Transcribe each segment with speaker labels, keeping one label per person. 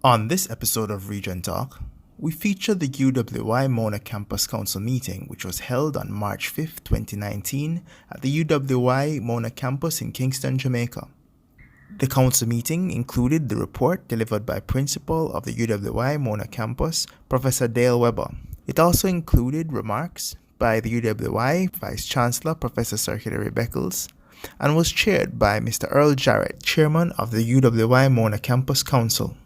Speaker 1: On this episode of Region Talk, we feature the UWI Mona Campus Council meeting, which was held on March 5, 2019 at the UWI Mona Campus in Kingston, Jamaica. The council meeting included the report delivered by Principal of the UWI Mona Campus, Professor Dale Weber. It also included remarks by the UWI Vice Chancellor, Professor Sir Hilary Beckles, and was chaired by Mr. Earl Jarrett, Chairman of the UWI Mona Campus Council.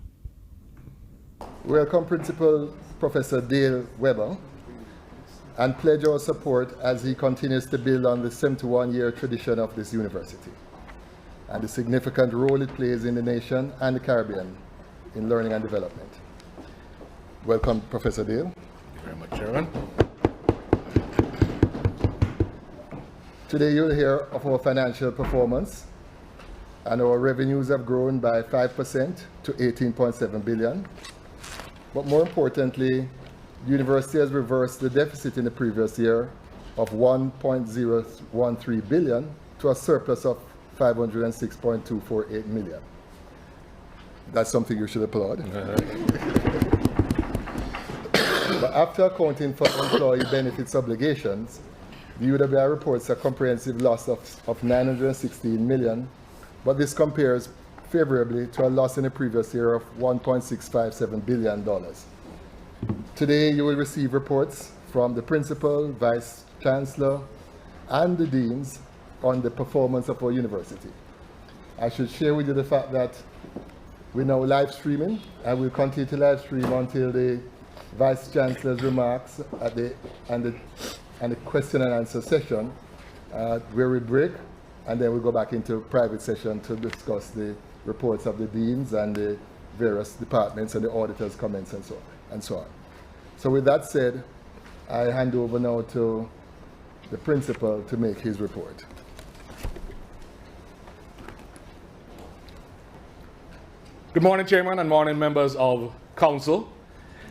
Speaker 2: Welcome Principal Professor Dale Weber and pledge our support as he continues to build on the 71-year tradition of this university and the significant role it plays in the nation and the Caribbean in learning and development. Welcome, Professor Dale.
Speaker 3: Thank you very much, Chairman.
Speaker 2: Today you'll hear of our financial performance, and our revenues have grown by 5% to 18.7 billion. But more importantly, the university has reversed the deficit in the previous year of 1.013 billion to a surplus of 506.248 million. That's something you should applaud. But after accounting for employee benefits obligations, the UWI reports a comprehensive loss of 916 million, but this compares favorably to a loss in the previous year of $1.657 billion. Today you will receive reports from the Principal, Vice Chancellor, and the Deans on the performance of our university. I should share with you the fact that we're now live streaming, and we'll continue to live stream until the Vice Chancellor's remarks at the question and answer session, where we break, and then we'll go back into private session to discuss the reports of the deans and the various departments and the auditors' comments and so on. So with that said, I hand over now to the principal to make his report.
Speaker 3: Good morning, Chairman, and morning, members of Council.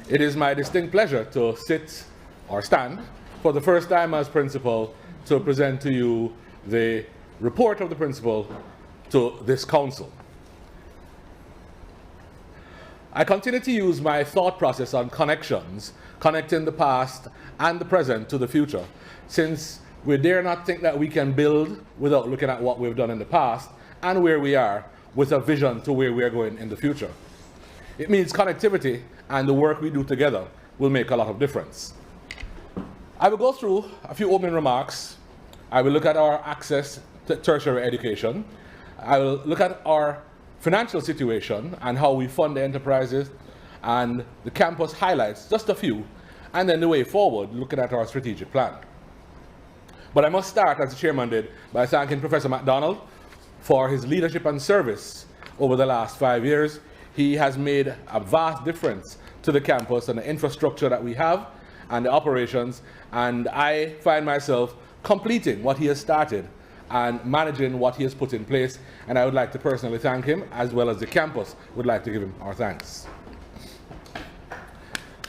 Speaker 3: It is my distinct pleasure to sit or stand for the first time as principal to present to you the report of the principal to this council. I continue to use my thought process on connections, connecting the past and the present to the future, since we dare not think that we can build without looking at what we've done in the past and where we are with a vision to where we are going in the future. It means connectivity, and the work we do together will make a lot of difference. I will go through a few opening remarks. I will look at our access to tertiary education. I will look at our financial situation and how we fund the enterprises and the campus highlights, just a few, and then the way forward, looking at our strategic plan. But I must start, as the chairman did, by thanking Professor MacDonald for his leadership and service over the last 5 years. He has made a vast difference to the campus and the infrastructure that we have and the operations, and I find myself completing what he has started and managing what he has put in place, and I would like to personally thank him, as well as the campus would like to give him our thanks.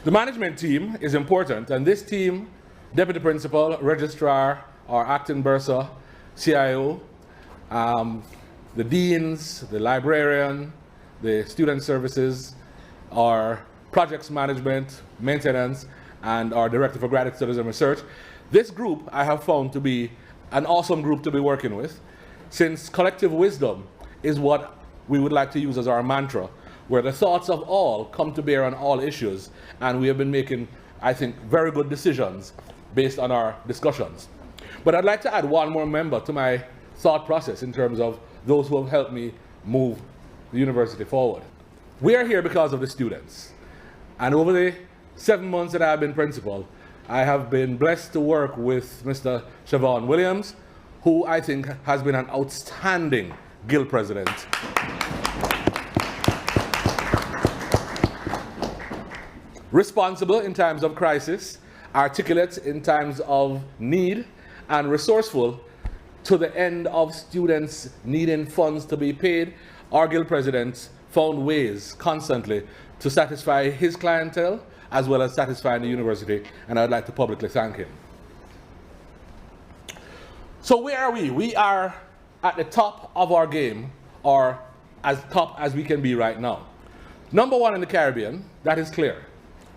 Speaker 3: The management team is important, and this team, Deputy Principal, Registrar, our Acting Bursar, CIO, the Deans, the Librarian, the Student Services, our Projects Management, Maintenance, and our Director for Graduate Studies and Research. This group I have found to be an awesome group to be working with, since collective wisdom is what we would like to use as our mantra, where the thoughts of all come to bear on all issues, and we have been making, I think, very good decisions based on our discussions. But I'd like to add one more member to my thought process in terms of those who have helped me move the university forward. We are here because of the students, and over the 7 months that I've been principal, I have been blessed to work with Mr. Siobhan Williams, who I think has been an outstanding guild president. Responsible in times of crisis, articulate in times of need, and resourceful to the end of students needing funds to be paid. Our guild president found ways constantly to satisfy his clientele as well as satisfying the university, and I'd like to publicly thank him. So where are we? We are at the top of our game, or as top as we can be right now. Number one in the Caribbean, that is clear.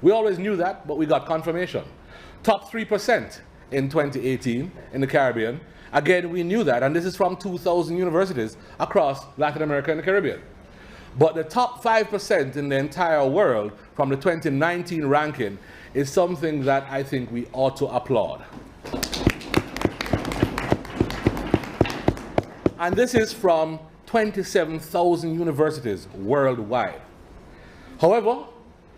Speaker 3: We always knew that, but we got confirmation. Top 3% in 2018 in the Caribbean. Again, we knew that, and this is from 2,000 universities across Latin America and the Caribbean. But the top 5% in the entire world from the 2019 ranking is something that I think we ought to applaud. And this is from 27,000 universities worldwide. However,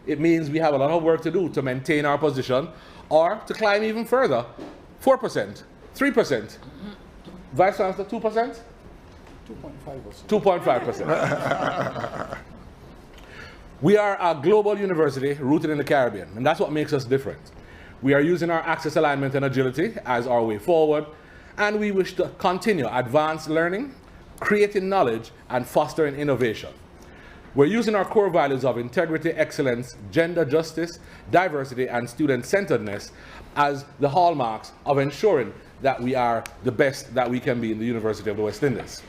Speaker 3: it means we have a lot of work to do to maintain our position or to climb even further. 4%, 3%. Vice Chancellor, 2%? 2.5%. We are a global university rooted in the Caribbean, and that's what makes us different. We are using our access, alignment, and agility as our way forward, and we wish to continue advanced learning, creating knowledge, and fostering innovation. We're using our core values of integrity, excellence, gender justice, diversity, and student-centeredness as the hallmarks of ensuring that we are the best that we can be in the University of the West Indies.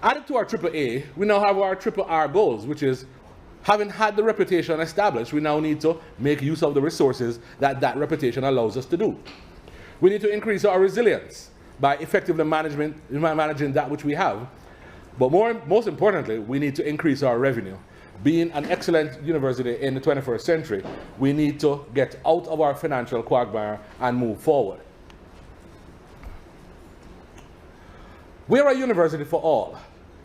Speaker 3: Added to our AAA, we now have our RRR goals, which is, having had the reputation established, we now need to make use of the resources that that reputation allows us to do. We need to increase our resilience by effectively managing that which we have. But most importantly, we need to increase our revenue. Being an excellent university in the 21st century, we need to get out of our financial quagmire and move forward. We are a university for all.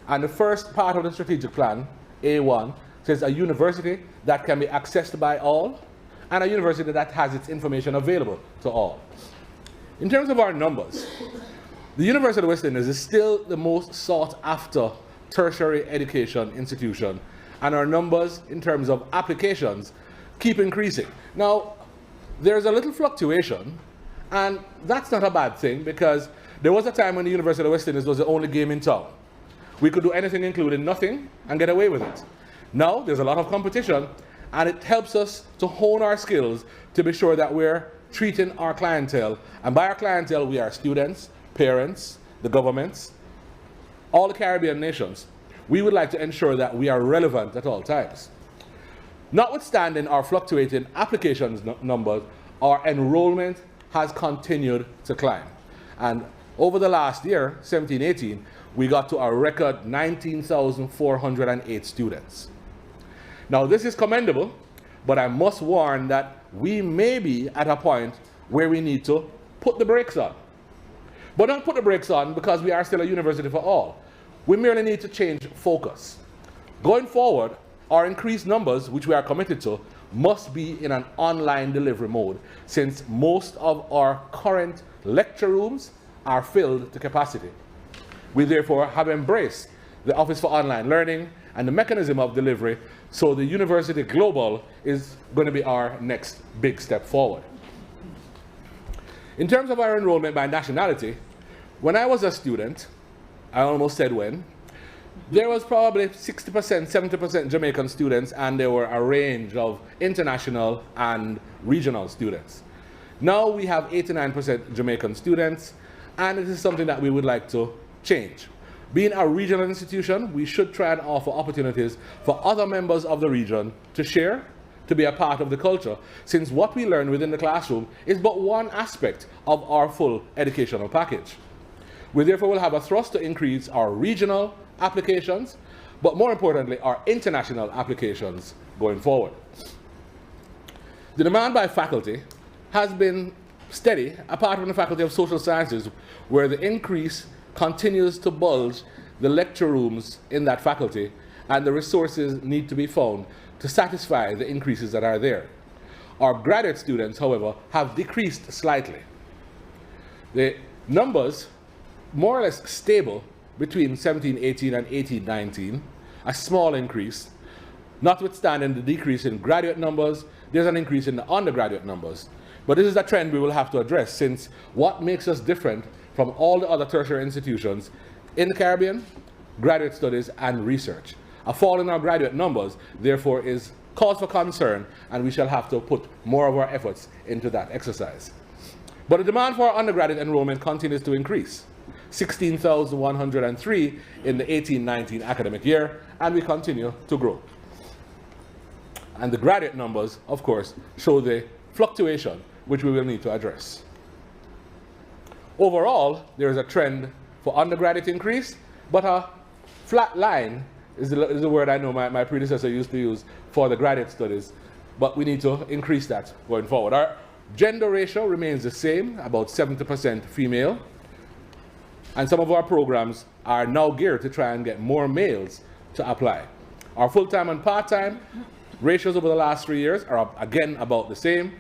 Speaker 3: And the first part of the strategic plan, A1, says a university that can be accessed by all and a university that has its information available to all. In terms of our numbers, the University of the West Indies is still the most sought after tertiary education institution, and our numbers in terms of applications keep increasing. Now, there's a little fluctuation, and that's not a bad thing, because there was a time when the University of the West Indies was the only game in town. We could do anything including nothing and get away with it. Now, there's a lot of competition, and it helps us to hone our skills to be sure that we're treating our clientele, and by our clientele we are students, parents, the governments, all the Caribbean nations. We would like to ensure that we are relevant at all times. Notwithstanding our fluctuating applications numbers, our enrollment has continued to climb. And over the last year, 17-18, we got to a record 19,408 students. Now, this is commendable, but I must warn that we may be at a point where we need to put the brakes on. But don't put the brakes on because we are still a university for all. We merely need to change focus. Going forward, our increased numbers, which we are committed to, must be in an online delivery mode, since most of our current lecture rooms are filled to capacity. We therefore have embraced the Office for Online Learning and the mechanism of delivery, so the University Global is going to be our next big step forward. In terms of our enrollment by nationality, when I was a student, I almost said when, there was probably 60%, 70% Jamaican students, and there were a range of international and regional students. Now we have 89% Jamaican students, and it is something that we would like to change. Being a regional institution, we should try and offer opportunities for other members of the region to share, to be a part of the culture, since what we learn within the classroom is but one aspect of our full educational package. We therefore will have a thrust to increase our regional applications, but more importantly, our international applications going forward. The demand by faculty has been steady, apart from the Faculty of Social Sciences, where the increase continues to bulge the lecture rooms in that faculty, and the resources need to be found to satisfy the increases that are there. Our graduate students, however, have decreased slightly. The numbers, more or less stable between 17-18 and 18-19, a small increase. Notwithstanding the decrease in graduate numbers, there's an increase in the undergraduate numbers. But this is a trend we will have to address, since what makes us different from all the other tertiary institutions in the Caribbean, graduate studies and research. A fall in our graduate numbers, therefore, is cause for concern, and we shall have to put more of our efforts into that exercise. But the demand for our undergraduate enrollment continues to increase. 16,103 in the 18-19 academic year, and we continue to grow. And the graduate numbers, of course, show the fluctuation which we will need to address. Overall, there is a trend for undergraduate increase, but a flat line is the word I know my predecessor used to use for the graduate studies, but we need to increase that going forward. Our gender ratio remains the same, about 70% female, and some of our programs are now geared to try and get more males to apply. Our full-time and part-time ratios over the last 3 years are again about the same,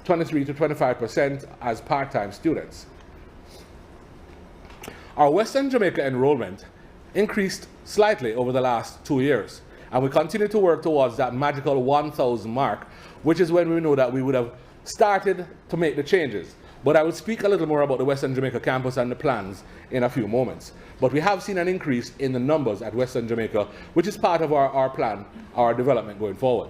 Speaker 3: 23 to 25% as part-time students. Our Western Jamaica enrollment increased slightly over the last 2 years, and we continue to work towards that magical 1,000 mark, which is when we know that we would have started to make the changes. But I will speak a little more about the Western Jamaica campus and the plans in a few moments. But we have seen an increase in the numbers at Western Jamaica, which is part of our plan, our development going forward.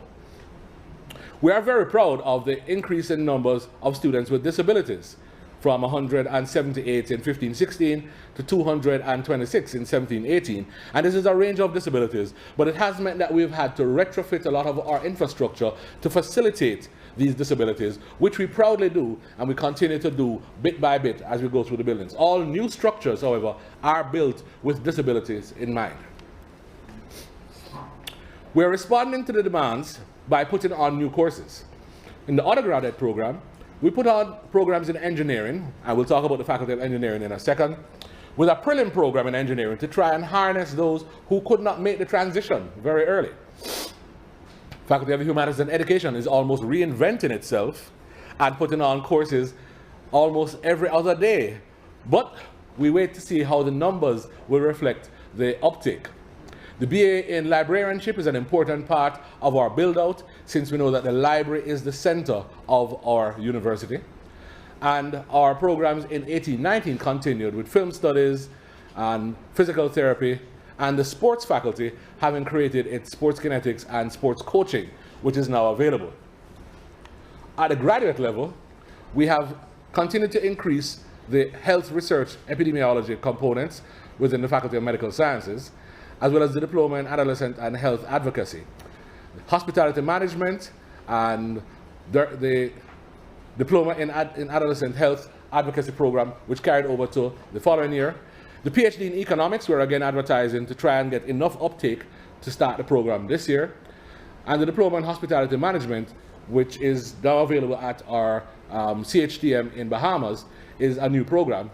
Speaker 3: We are very proud of the increase in numbers of students with disabilities, from 178 in 15-16 to 226 in 17-18. And this is a range of disabilities, but it has meant that we've had to retrofit a lot of our infrastructure to facilitate these disabilities, which we proudly do, and we continue to do bit by bit as we go through the buildings. All new structures, however, are built with disabilities in mind. We're responding to the demands by putting on new courses. In the undergraduate program, we put on programs in engineering, and we'll talk about the Faculty of Engineering in a second, with a prelim program in engineering to try and harness those who could not make the transition very early. Faculty of Humanities and Education is almost reinventing itself and putting on courses almost every other day. But we wait to see how the numbers will reflect the uptake. The BA in librarianship is an important part of our build-out, since we know that the library is the center of our university. And our programs in 18-19 continued with film studies and physical therapy, and the sports faculty having created its sports kinetics and sports coaching, which is now available. At the graduate level, we have continued to increase the health research epidemiology components within the Faculty of Medical Sciences, as well as the Diploma in Adolescent and Health Advocacy, Hospitality Management, and the Diploma in Adolescent Health Advocacy program, which carried over to the following year. The PhD in Economics, we're again advertising to try and get enough uptake to start the program this year. And the Diploma in Hospitality Management, which is now available at our CHTM in Bahamas, is a new program.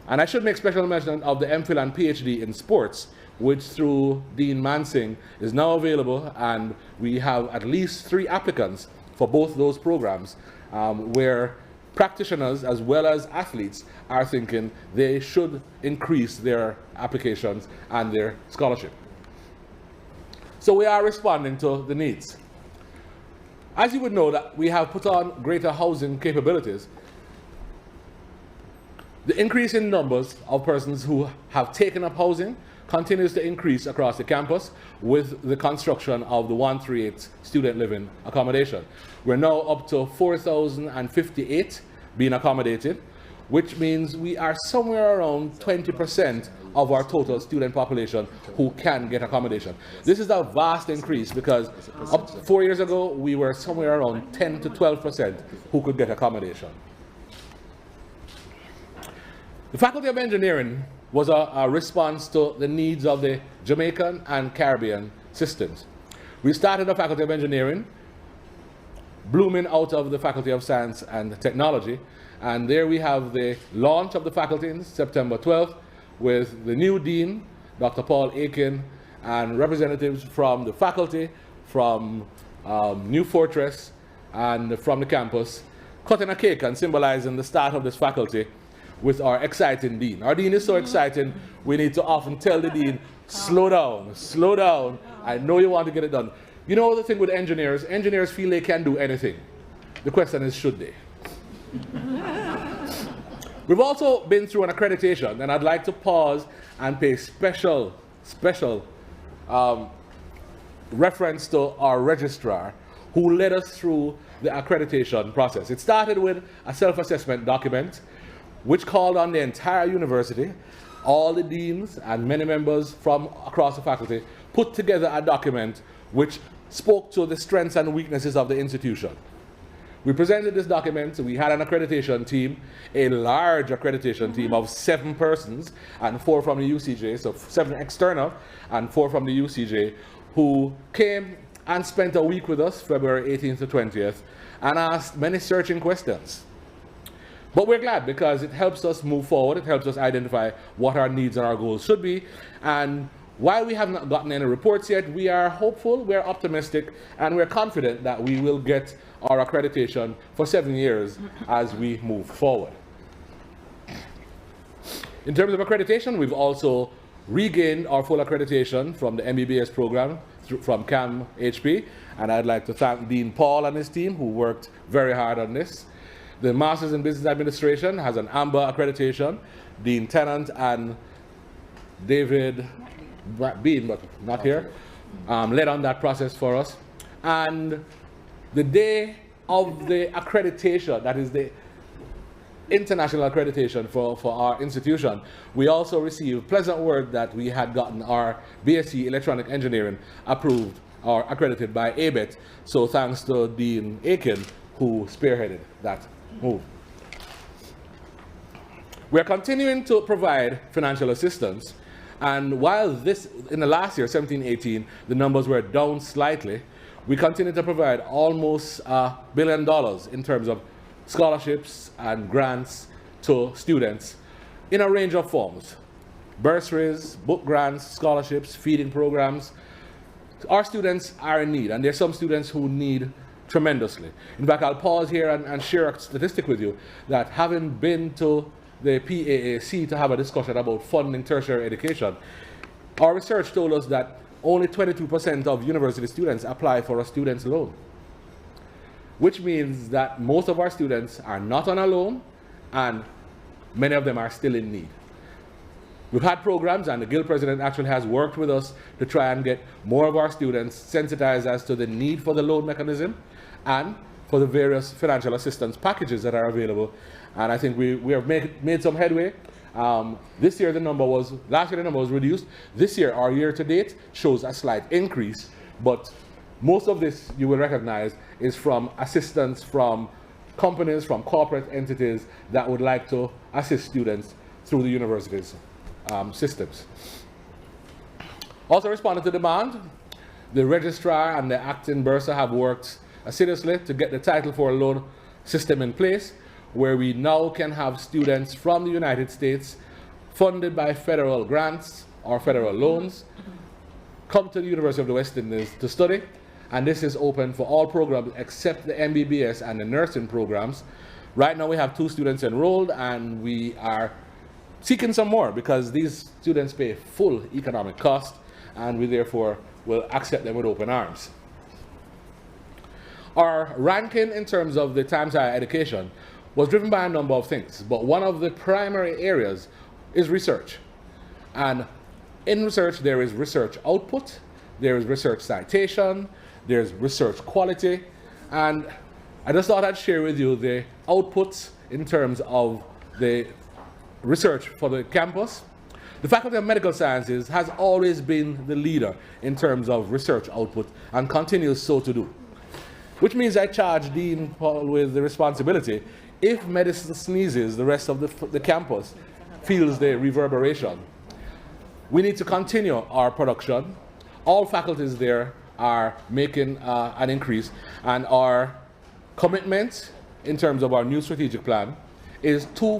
Speaker 3: And I should make special mention of the MPhil and PhD in Sports, which through Dean Mansing is now available, and we have at least 3 applicants for both those programs, where practitioners as well as athletes are thinking they should increase their applications and their scholarship. So we are responding to the needs. As you would know, that we have put on greater housing capabilities. The increase in numbers of persons who have taken up housing continues to increase across the campus with the construction of the 138 student living accommodation. We're now up to 4,058 being accommodated, which means we are somewhere around 20% of our total student population who can get accommodation. This is a vast increase, because up 4 years ago, we were somewhere around 10 to 12% who could get accommodation. The Faculty of Engineering was a response to the needs of the Jamaican and Caribbean systems. We started the Faculty of Engineering, blooming out of the Faculty of Science and Technology, and there we have the launch of the faculty in September 12th with the new Dean, Dr. Paul Aiken, and representatives from the faculty, from New Fortress, and from the campus, cutting a cake and symbolizing the start of this faculty with our exciting Dean. Our Dean is so exciting, we need to often tell the Dean, slow down, I know you want to get it done. You know the thing with engineers feel they can do anything. The question is, should they? We've also been through an accreditation, and I'd like to pause and pay special reference to our registrar, who led us through the accreditation process. It started with a self-assessment document, which called on the entire university, all the deans and many members from across the faculty, put together a document which spoke to the strengths and weaknesses of the institution. We presented this document. We had an accreditation team, a large accreditation team of 7 persons, and 4 from the UCJ, so 7 external and 4 from the UCJ, who came and spent a week with us, February 18th to 20th, and asked many searching questions. But we're glad because it helps us move forward. It helps us identify what our needs and our goals should be. And while we have not gotten any reports yet, we are hopeful, we're optimistic, and we're confident that we will get our accreditation for 7 years as we move forward. In terms of accreditation, we've also regained our full accreditation from the MBBS program from CAM HP, and I'd like to thank Dean Paul and his team who worked very hard on this. The Masters in Business Administration has an AMBA accreditation. Dean Tennant and David Bean, but not here, led on that process for us. And the day of the accreditation, that is the international accreditation for our institution, we also received pleasant word that we had gotten our BSc Electronic Engineering approved or accredited by ABET. So thanks to Dean Aiken, who spearheaded that move. We are continuing to provide financial assistance, and while this, in the last year, 17-18, the numbers were down slightly, we continue to provide almost $1 billion in terms of scholarships and grants to students in a range of forms. Bursaries, book grants, scholarships, feeding programs. Our students are in need, and there's some students who need tremendously. In fact, I'll pause here and share a statistic with you that having been to the PAAC to have a discussion about funding tertiary education, our research told us that only 22% of university students apply for a student's loan, which means that most of our students are not on a loan and many of them are still in need. We've had programs, and the Guild president actually has worked with us to try and get more of our students sensitized as to the need for the loan mechanism and for the various financial assistance packages that are available. And I think we have made some headway. This year the number was, last year the number was reduced. This year, our year to date shows a slight increase, but most of this, you will recognize, is from assistance from companies, from corporate entities that would like to assist students through the university's systems. Also responding to demand, the registrar and the acting bursar have worked assiduously to get the Title IV loan system in place, where we now can have students from the United States funded by federal grants or federal loans come to the University of the West Indies to study. And this is open for all programs except the MBBS and the nursing programs. Right now we have 2 students enrolled, and we are seeking some more because these students pay full economic cost, and we therefore will accept them with open arms. Our ranking in terms of the Times Higher Education was driven by a number of things, but one of the primary areas is research. And in research, there is research output, there is research citation, there's research quality, and I just thought I'd share with you the outputs in terms of the research for the campus. The Faculty of Medical Sciences has always been the leader in terms of research output and continues so to do, which means I charge Dean Paul with the responsibility. If medicine sneezes, the rest of the campus feels the reverberation. We need to continue our production. All faculties there are making an increase, and our commitment in terms of our new strategic plan is 2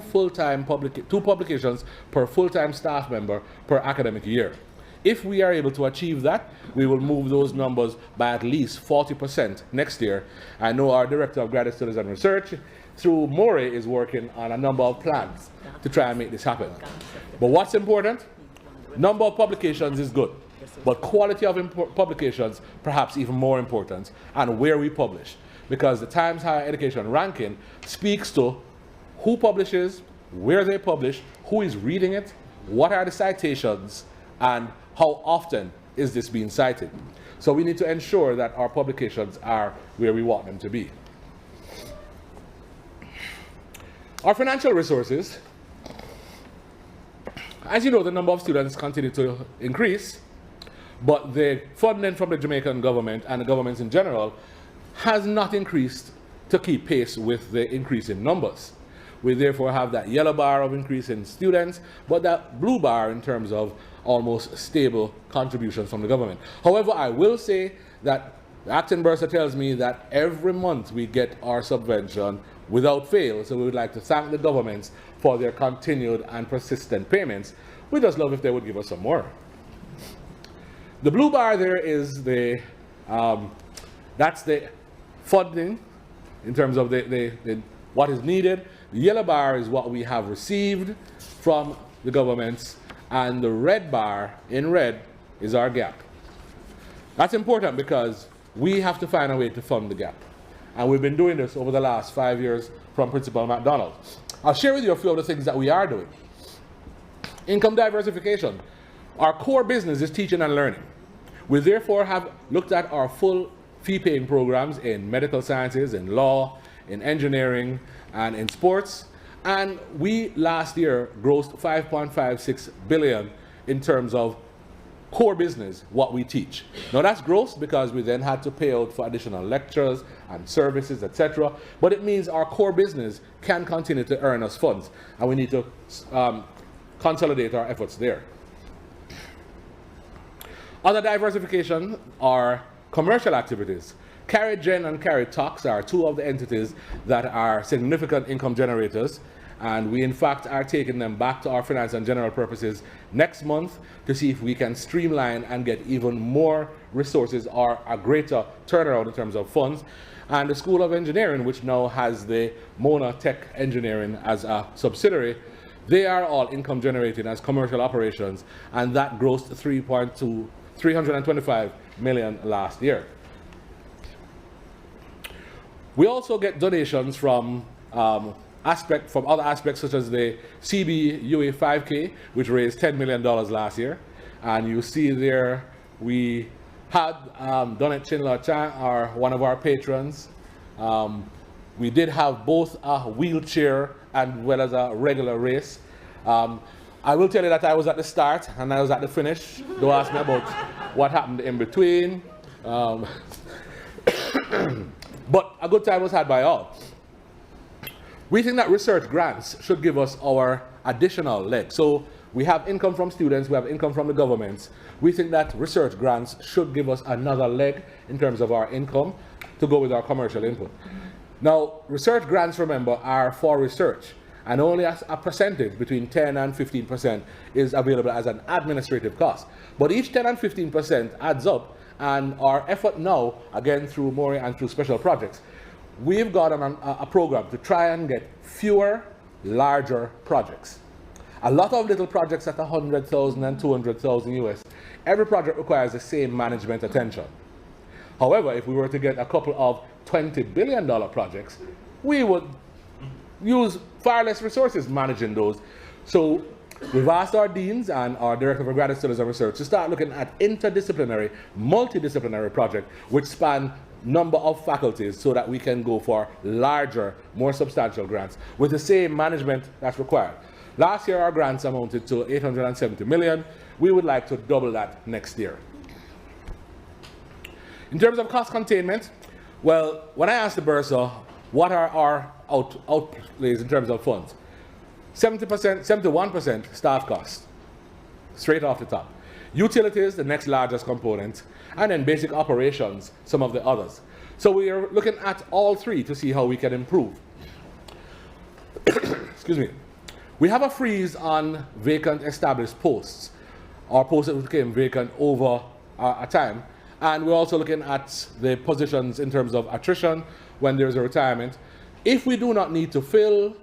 Speaker 3: publications per full-time staff member per academic year. If we are able to achieve that, we will move those numbers by at least 40% next year. I know our Director of Graduate Studies and Research, through Morey, is working on a number of plans to try and make this happen. But what's important? Number of publications is good, but quality of publications perhaps even more important, and where we publish. Because the Times Higher Education ranking speaks to who publishes, where they publish, who is reading it, what are the citations, and how often is this being cited. So we need to ensure that our publications are where we want them to be. Our financial resources As you know, the number of students continue to increase, but the funding from the Jamaican government and the governments in general has not increased to keep pace with the increase in numbers. We therefore have that yellow bar of increase in students, but that blue bar in terms of almost stable contributions from the government. However, I will say that the acting bursar tells me that every month we get our subvention without fail, so we would like to thank the governments for their continued and persistent payments. We just love if they would give us some more. The blue bar there is the, that's the funding in terms of what is needed. The yellow bar is what we have received from the governments, and the red bar in red is our gap. That's important because we have to find a way to fund the gap. And we've been doing this over the last 5 years from Principal MacDonald. I'll share with you a few of the things that we are doing. Income diversification. Our core business is teaching and learning. We therefore have looked at our full fee-paying programs in medical sciences, in law, in engineering, and in sports. And we last year grossed 5.56 billion in terms of core business, what we teach. Now that's gross because we then had to pay out for additional lectures and services, etc. But it means our core business can continue to earn us funds, and we need to consolidate our efforts there. Other diversification are commercial activities. Carry Gen and Carry Tox are two of the entities that are significant income generators, and we in fact are taking them back to our finance and general purposes next month to see if we can streamline and get even more resources or a greater turnaround in terms of funds. And the School of Engineering, which now has the Mona Tech Engineering as a subsidiary, they are all income generating as commercial operations, and that grossed 325 million last year. We also get donations from other aspects such as the CB-UWI 5K, which raised $10 million last year. And you see there we had Donnet Chinla Chan, one of our patrons. We did have both a wheelchair and well as a regular race. I will tell you that I was at the start and I was at the finish. Don't ask me about what happened in between. But a good time was had by all. We think that research grants should give us our additional leg. So we have income from students, we have income from the governments. We think that research grants should give us another leg in terms of our income to go with our commercial input. Now, research grants, remember, are for research, and only a percentage between 10 and 15% is available as an administrative cost. But each 10 and 15% adds up. And our effort now, again through Mori and through special projects, we've got a program to try and get fewer, larger projects. A lot of little projects at 100,000 and 200,000 US, every project requires the same management attention. However, if we were to get a couple of $20 billion projects, we would use far less resources managing those. So we've asked our deans and our director for graduate studies and research to start looking at interdisciplinary, multidisciplinary projects which span number of faculties so that we can go for larger, more substantial grants with the same management that's required. Last year our grants amounted to 870 million. We would like to double that next year. In terms of cost containment, well, when I asked the bursar what are our outlays in terms of funds, 71% staff costs, straight off the top. Utilities, the next largest component, and then basic operations, some of the others. So we are looking at all three to see how we can improve. Excuse me. We have a freeze on vacant established posts, or posts that became vacant over a time. And we're also looking at the positions in terms of attrition when there's a retirement. If we do not need to fill,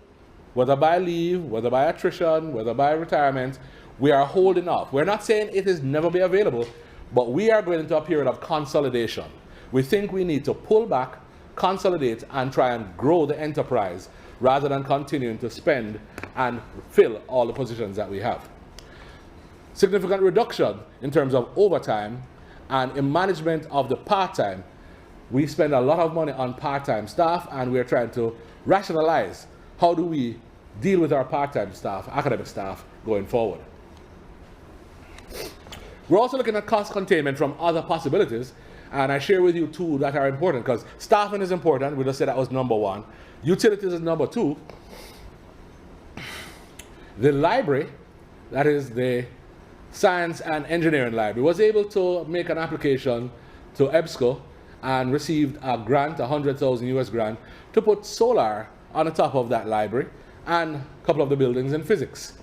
Speaker 3: whether by leave, whether by attrition, whether by retirement, we are holding off. We're not saying it is never be available, but we are going into a period of consolidation. We think we need to pull back, consolidate, and try and grow the enterprise rather than continuing to spend and fill all the positions that we have. Significant reduction in terms of overtime and in management of the part-time. We spend a lot of money on part-time staff, and we're trying to rationalize how do we deal with our part-time staff, academic staff, going forward. We're also looking at cost containment from other possibilities, and I share with you two that are important, because staffing is important. We just said that was number one. Utilities is number two. The library, that is the Science and Engineering Library, was able to make an application to EBSCO and received a grant, a 100,000 US grant, to put solar on the top of that library and a couple of the buildings in physics.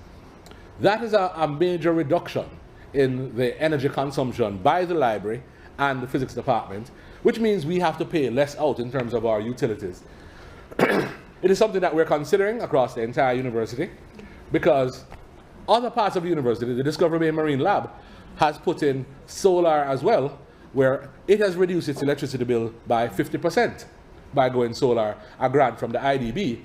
Speaker 3: That is a major reduction in the energy consumption by the library and the physics department, which means we have to pay less out in terms of our utilities. It is something that we're considering across the entire university, because other parts of the university, the Discovery Bay Marine Lab, has put in solar as well, where it has reduced its electricity bill by 50% by going solar, a grant from the IDB.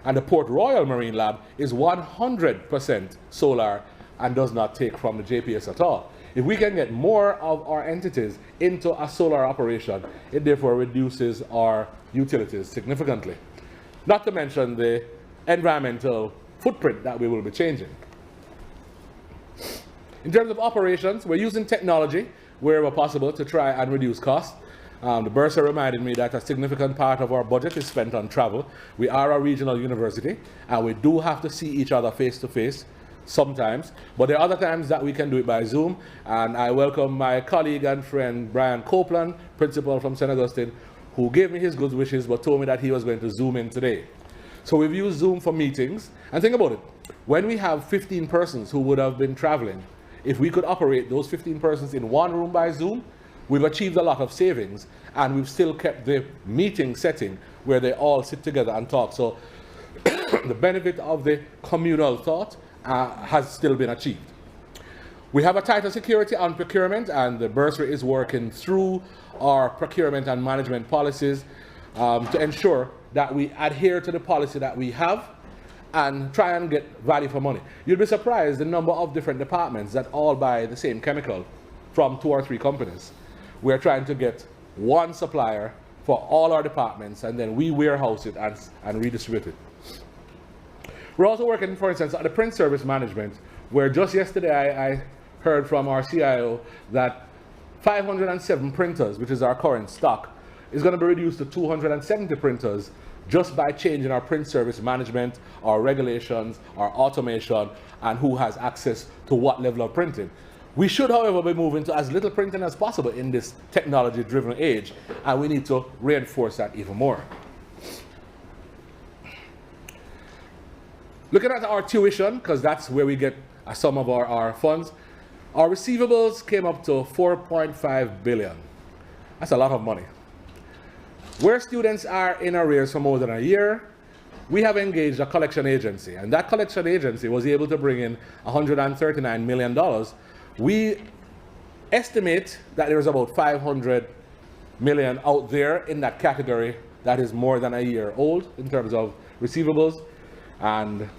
Speaker 3: And the Port Royal Marine Lab is 100% solar and does not take from the JPS at all. If we can get more of our entities into a solar operation, it therefore reduces our utilities significantly. Not to mention the environmental footprint that we will be changing. In terms of operations, we're using technology wherever possible to try and reduce costs. The bursar reminded me that a significant part of our budget is spent on travel. We are a regional university, and we do have to see each other face to face sometimes, but there are other times that we can do it by Zoom, and I welcome my colleague and friend Brian Copeland, principal from St. Augustine, who gave me his good wishes but told me that he was going to Zoom in today. So we've used Zoom for meetings, and think about it, when we have 15 persons who would have been traveling, if we could operate those 15 persons in one room by Zoom, we've achieved a lot of savings, and we've still kept the meeting setting where they all sit together and talk. So the benefit of the communal thought has still been achieved. We have a tighter security on procurement, and the bursary is working through our procurement and management policies to ensure that we adhere to the policy that we have and try and get value for money. You'll be surprised the number of different departments that all buy the same chemical from 2 or 3 companies. We're trying to get one supplier for all our departments, and then we warehouse it and redistribute it. We're also working, for instance, on the print service management, where just yesterday I heard from our CIO that 507 printers, which is our current stock, is going to be reduced to 270 printers just by changing our print service management, our regulations, our automation, and who has access to what level of printing. We should, however, be moving to as little printing as possible in this technology-driven age, and we need to reinforce that even more. Looking at our tuition, because that's where we get some of our funds, our receivables came up to 4.5 billion. That's a lot of money. Where students are in arrears for more than a year, we have engaged a collection agency, and that collection agency was able to bring in $139 million. We estimate that there's about 500 million out there in that category that is more than a year old in terms of receivables, and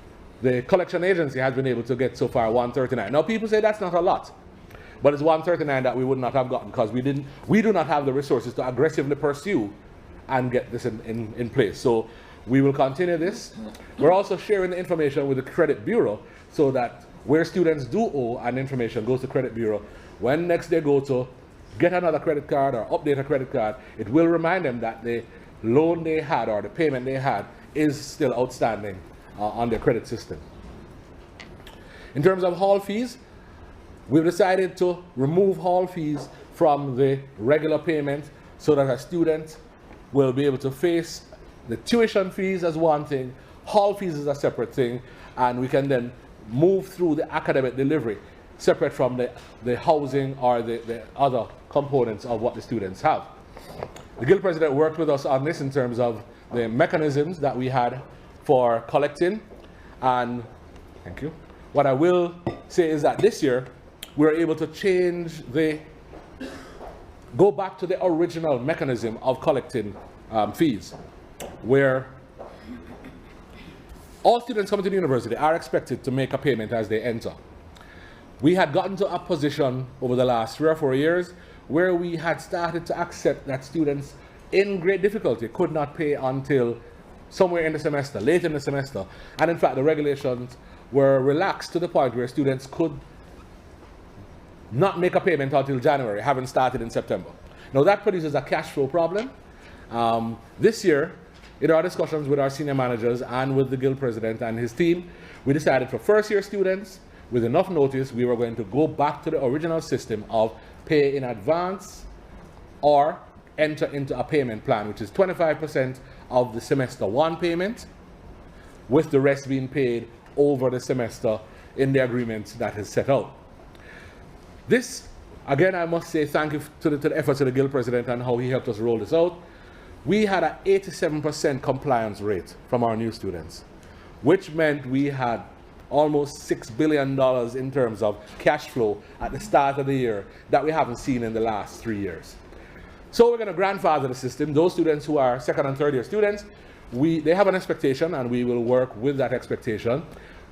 Speaker 3: the collection agency has been able to get so far 139. Now people say that's not a lot, but it's 139 that we would not have gotten because we do not have the resources to aggressively pursue and get this in place. So we will continue this. We're also sharing the information with the credit bureau so that where students do owe and information goes to credit bureau, when next they go to get another credit card or update a credit card, it will remind them that the loan they had or the payment they had is still outstanding on their credit system. In terms of hall fees, we've decided to remove hall fees from the regular payment so that a student will be able to face the tuition fees as one thing, hall fees is a separate thing, and we can then move through the academic delivery separate from the housing or the other components of what the students have. The Guild President worked with us on this in terms of the mechanisms that we had for collecting, and thank you. What I will say is that this year we're able to go back to the original mechanism of collecting fees, where all students coming to the university are expected to make a payment as they enter. We had gotten to a position over the last 3 or 4 years where we had started to accept that students in great difficulty could not pay until somewhere in the semester, late in the semester. And in fact, the regulations were relaxed to the point where students could not make a payment until January, having started in September. Now that produces a cash flow problem. This year, in our discussions with our senior managers and with the guild president and his team, we decided for first year students, with enough notice, we were going to go back to the original system of pay in advance or enter into a payment plan, which is 25% of the semester one payment, with the rest being paid over the semester in the agreement that is set out. This, again, I must say thank you to the efforts of the guild president and how he helped us roll this out. We had an 87% compliance rate from our new students, which meant we had almost $6 billion in terms of cash flow at the start of the year that we haven't seen in the last 3 years. So we're going to grandfather the system. Those students who are second and third year students, they have an expectation and we will work with that expectation.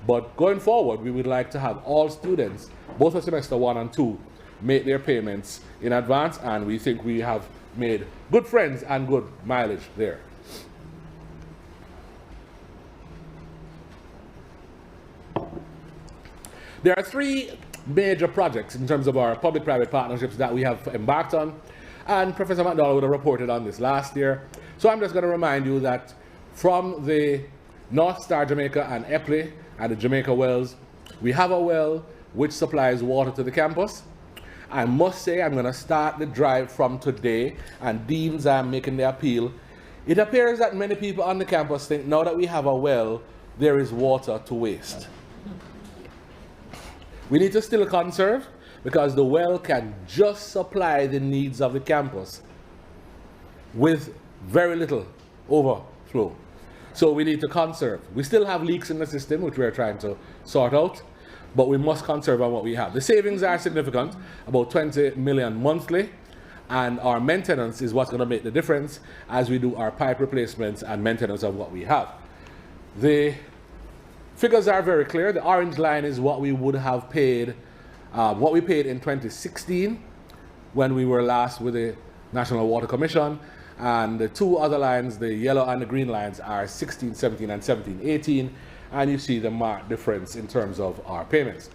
Speaker 3: But going forward, we would like to have all students, both for semester 1 and 2, make their payments in advance, and we think we have made good friends and good mileage there. There are 3 major projects in terms of our public-private partnerships that we have embarked on, and Professor McDowell would have reported on this last year. So I'm just going to remind you that from the North Star Jamaica and Epley and the Jamaica wells, we have a well which supplies water to the campus. I must say I'm going to start the drive from today, and deans are making the appeal. It appears that many people on the campus think now that we have a well, there is water to waste. We need to still conserve, because the well can just supply the needs of the campus with very little overflow. So we need to conserve. We still have leaks in the system, which we're trying to sort out, but we must conserve on what we have. The savings are significant, about 20 million monthly, and our maintenance is what's going to make the difference as we do our pipe replacements and maintenance of what we have. The figures are very clear. The orange line is what we would have paid, what we paid in 2016 when we were last with the National Water Commission, and the 2 other lines, the yellow and the green lines, are 16, 17, and 17, 18, and you see the marked difference in terms of our payments.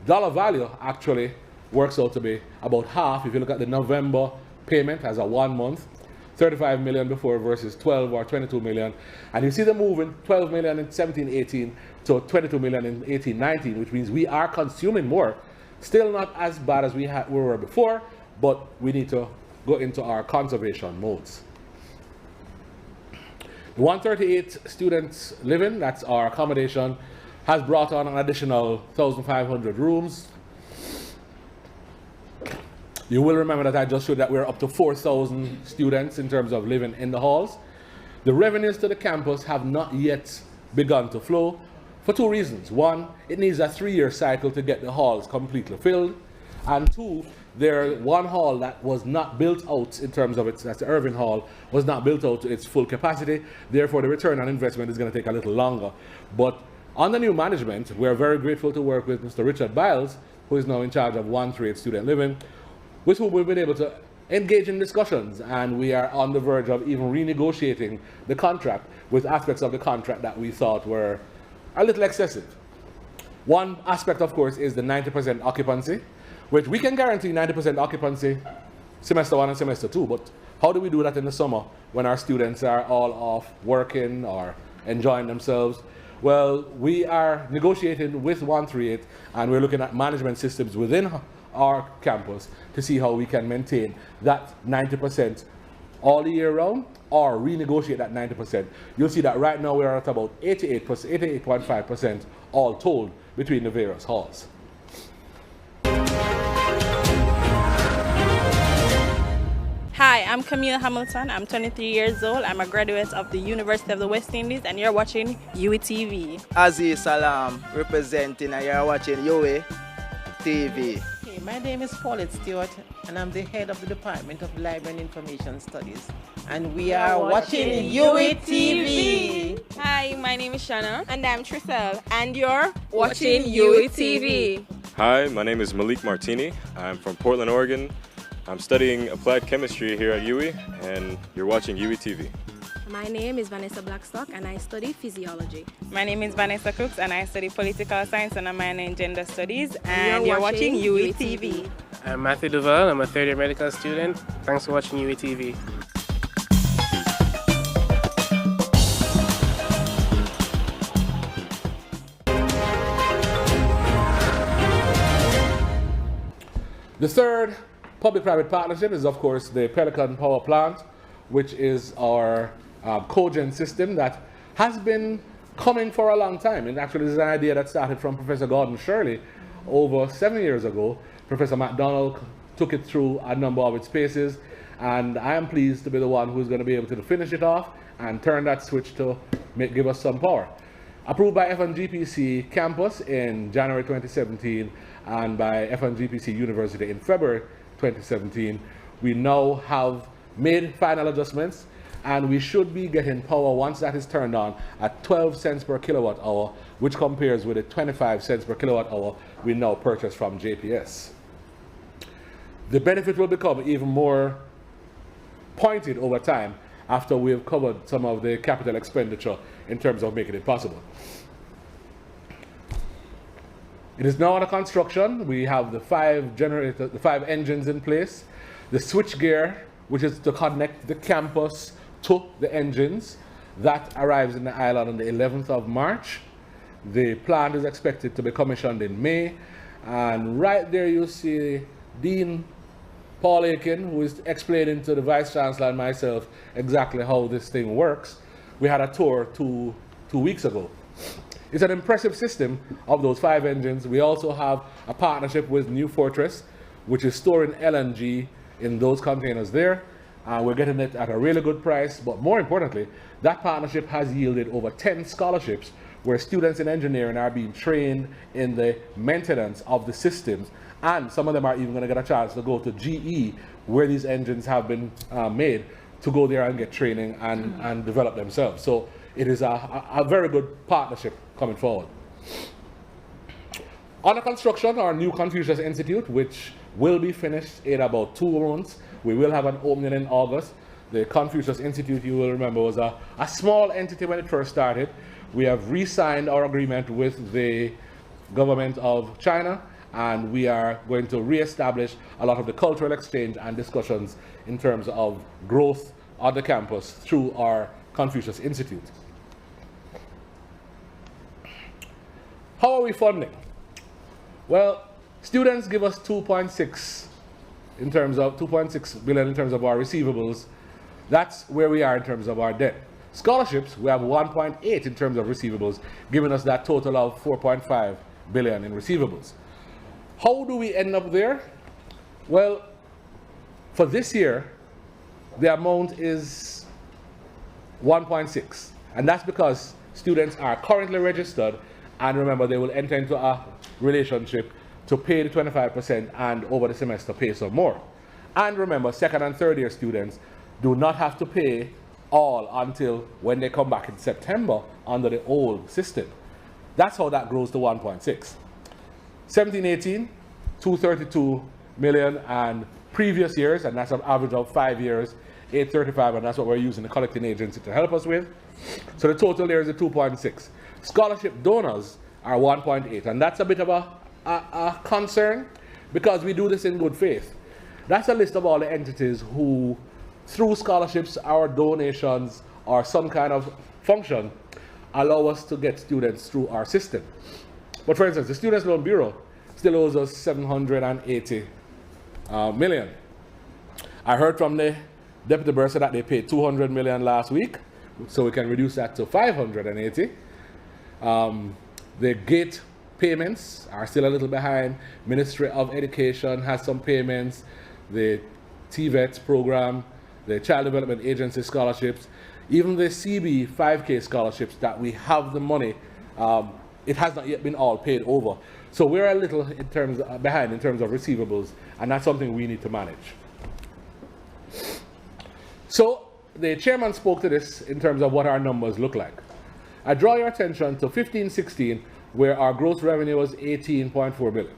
Speaker 3: Dollar value actually works out to be about half. If you look at the November payment as a 1 month, 35 million before versus 12 or 22 million, and you see them moving 12 million in 17, 18 to 22 million in 18, 19, which means we are consuming more. Still not as bad as we were before, but we need to go into our conservation modes. The 138 students living, that's our accommodation, has brought on an additional 1,500 rooms. You will remember that I just showed that we're up to 4,000 students in terms of living in the halls. The revenues to the campus have not yet begun to flow for 2 reasons. 1, it needs a 3-year cycle to get the halls completely filled. And 2, there's one hall that was not built out in terms of its, that's the Irving Hall, was not built out to its full capacity. Therefore, the return on investment is going to take a little longer. But on the new management, we're very grateful to work with Mr. Richard Biles, who is now in charge of 138 student living, with whom we've been able to engage in discussions, and we are on the verge of even renegotiating the contract with aspects of the contract that we thought were a little excessive. One aspect, of course, is the 90% occupancy, which we can guarantee 90% occupancy semester 1 and semester 2, but how do we do that in the summer when our students are all off working or enjoying themselves? Well, we are negotiating with 138, and we're looking at management systems within our campus to see how we can maintain that 90% all year round or renegotiate that 90%. You'll see that right now we're at about 88.5% all told between the various halls.
Speaker 4: Hi, I'm Camille Hamilton. I'm 23 years old. I'm a graduate of the University of the West Indies, and you're watching UWITV.
Speaker 5: Aziz Salam representing, and you're watching UWITV.
Speaker 6: Hey, my name is Paulette Stewart, and I'm the head of the Department of Library and Information Studies. And we are watching UWITV.
Speaker 7: Hi, my name is Shanna. And I'm Triselle. And you're watching UWITV.
Speaker 8: Hi, my name is Malik Martini. I'm from Portland, Oregon. I'm studying applied chemistry here at UWI, and you're watching UWITV.
Speaker 9: My name is Vanessa Blackstock and I study physiology.
Speaker 4: My name is Vanessa Cooks and I study political science and a minor in gender studies. And
Speaker 9: You're
Speaker 4: you're watching UWITV.
Speaker 10: I'm Matthew Duval. I'm a third-year medical student. Thanks for watching UWITV.
Speaker 3: The third public-private partnership is, of course, the Pelican Power Plant, which is our cogen system that has been coming for a long time. And actually, this is an idea that started from Professor Gordon Shirley over 7 years ago. Professor MacDonald took it through a number of its phases, and I am pleased to be the one who's going to be able to finish it off and turn that switch to give us some power. Approved by FNGPC campus in January 2017 and by FNGPC University in February 2017, we now have made final adjustments, and we should be getting power once that is turned on at 12 cents per kilowatt hour, which compares with the 25 cents per kilowatt hour we now purchase from JPS. The benefit will become even more pointed over time after we have covered some of the capital expenditure in terms of making it possible. It is now under construction. We have the 5 engines in place, the switchgear, which is to connect the campus to the engines, that arrives in the island on the 11th of March. The plant is expected to be commissioned in May, and right there you see Dean Paul Aiken, who is explaining to the Vice Chancellor and myself exactly how this thing works. We had a tour two weeks ago. It's an impressive system of those 5 engines. We also have a partnership with New Fortress, which is storing LNG in those containers there. We're getting it at a really good price, but more importantly, that partnership has yielded over 10 scholarships where students in engineering are being trained in the maintenance of the systems, and some of them are even going to get a chance to go to GE, where these engines have been made, to go there and get training and develop themselves. So it is a very good partnership coming forward. Under construction, our new Confucius Institute, which will be finished in about 2 months. We will have an opening in August. The Confucius Institute, you will remember, was a small entity when it first started. We have re-signed our agreement with the government of China, and we are going to re-establish a lot of the cultural exchange and discussions in terms of growth on the campus through our Confucius Institute. How are we funding? Well, students give us 2.6 billion in terms of our receivables. That's where we are in terms of our debt. Scholarships, we have 1.8 in terms of receivables, giving us that total of 4.5 billion in receivables. How do we end up there? Well, for this year, the amount is 1.6, and that's because students are currently registered, and remember, they will enter into a relationship to pay the 25% and over the semester pay some more. And remember, 2nd and 3rd year students do not have to pay all until when they come back in September under the old system. That's how that grows to 1.6. 17-18, 232 million, and previous years, and that's an average of 5 years, 835, and that's what we're using the collecting agency to help us with. So the total there is a 2.6. Scholarship donors are 1.8, and that's a bit of a concern because we do this in good faith. That's a list of all the entities who, through scholarships, our donations, or some kind of function, allow us to get students through our system. But for instance, the Students' Loan Bureau still owes us 780 million. I heard from the Deputy Bursar that they paid 200 million last week, so we can reduce that to 580. The gate payments are still a little behind. Ministry of Education has some payments. The TVET program, the Child Development Agency scholarships, even the CB 5K scholarships that we have the money, it has not yet been all paid over. So we're a little behind in terms of receivables, and that's something we need to manage. So the chairman spoke to this in terms of what our numbers look like. I draw your attention to 15-16, where our gross revenue was 18.4 billion.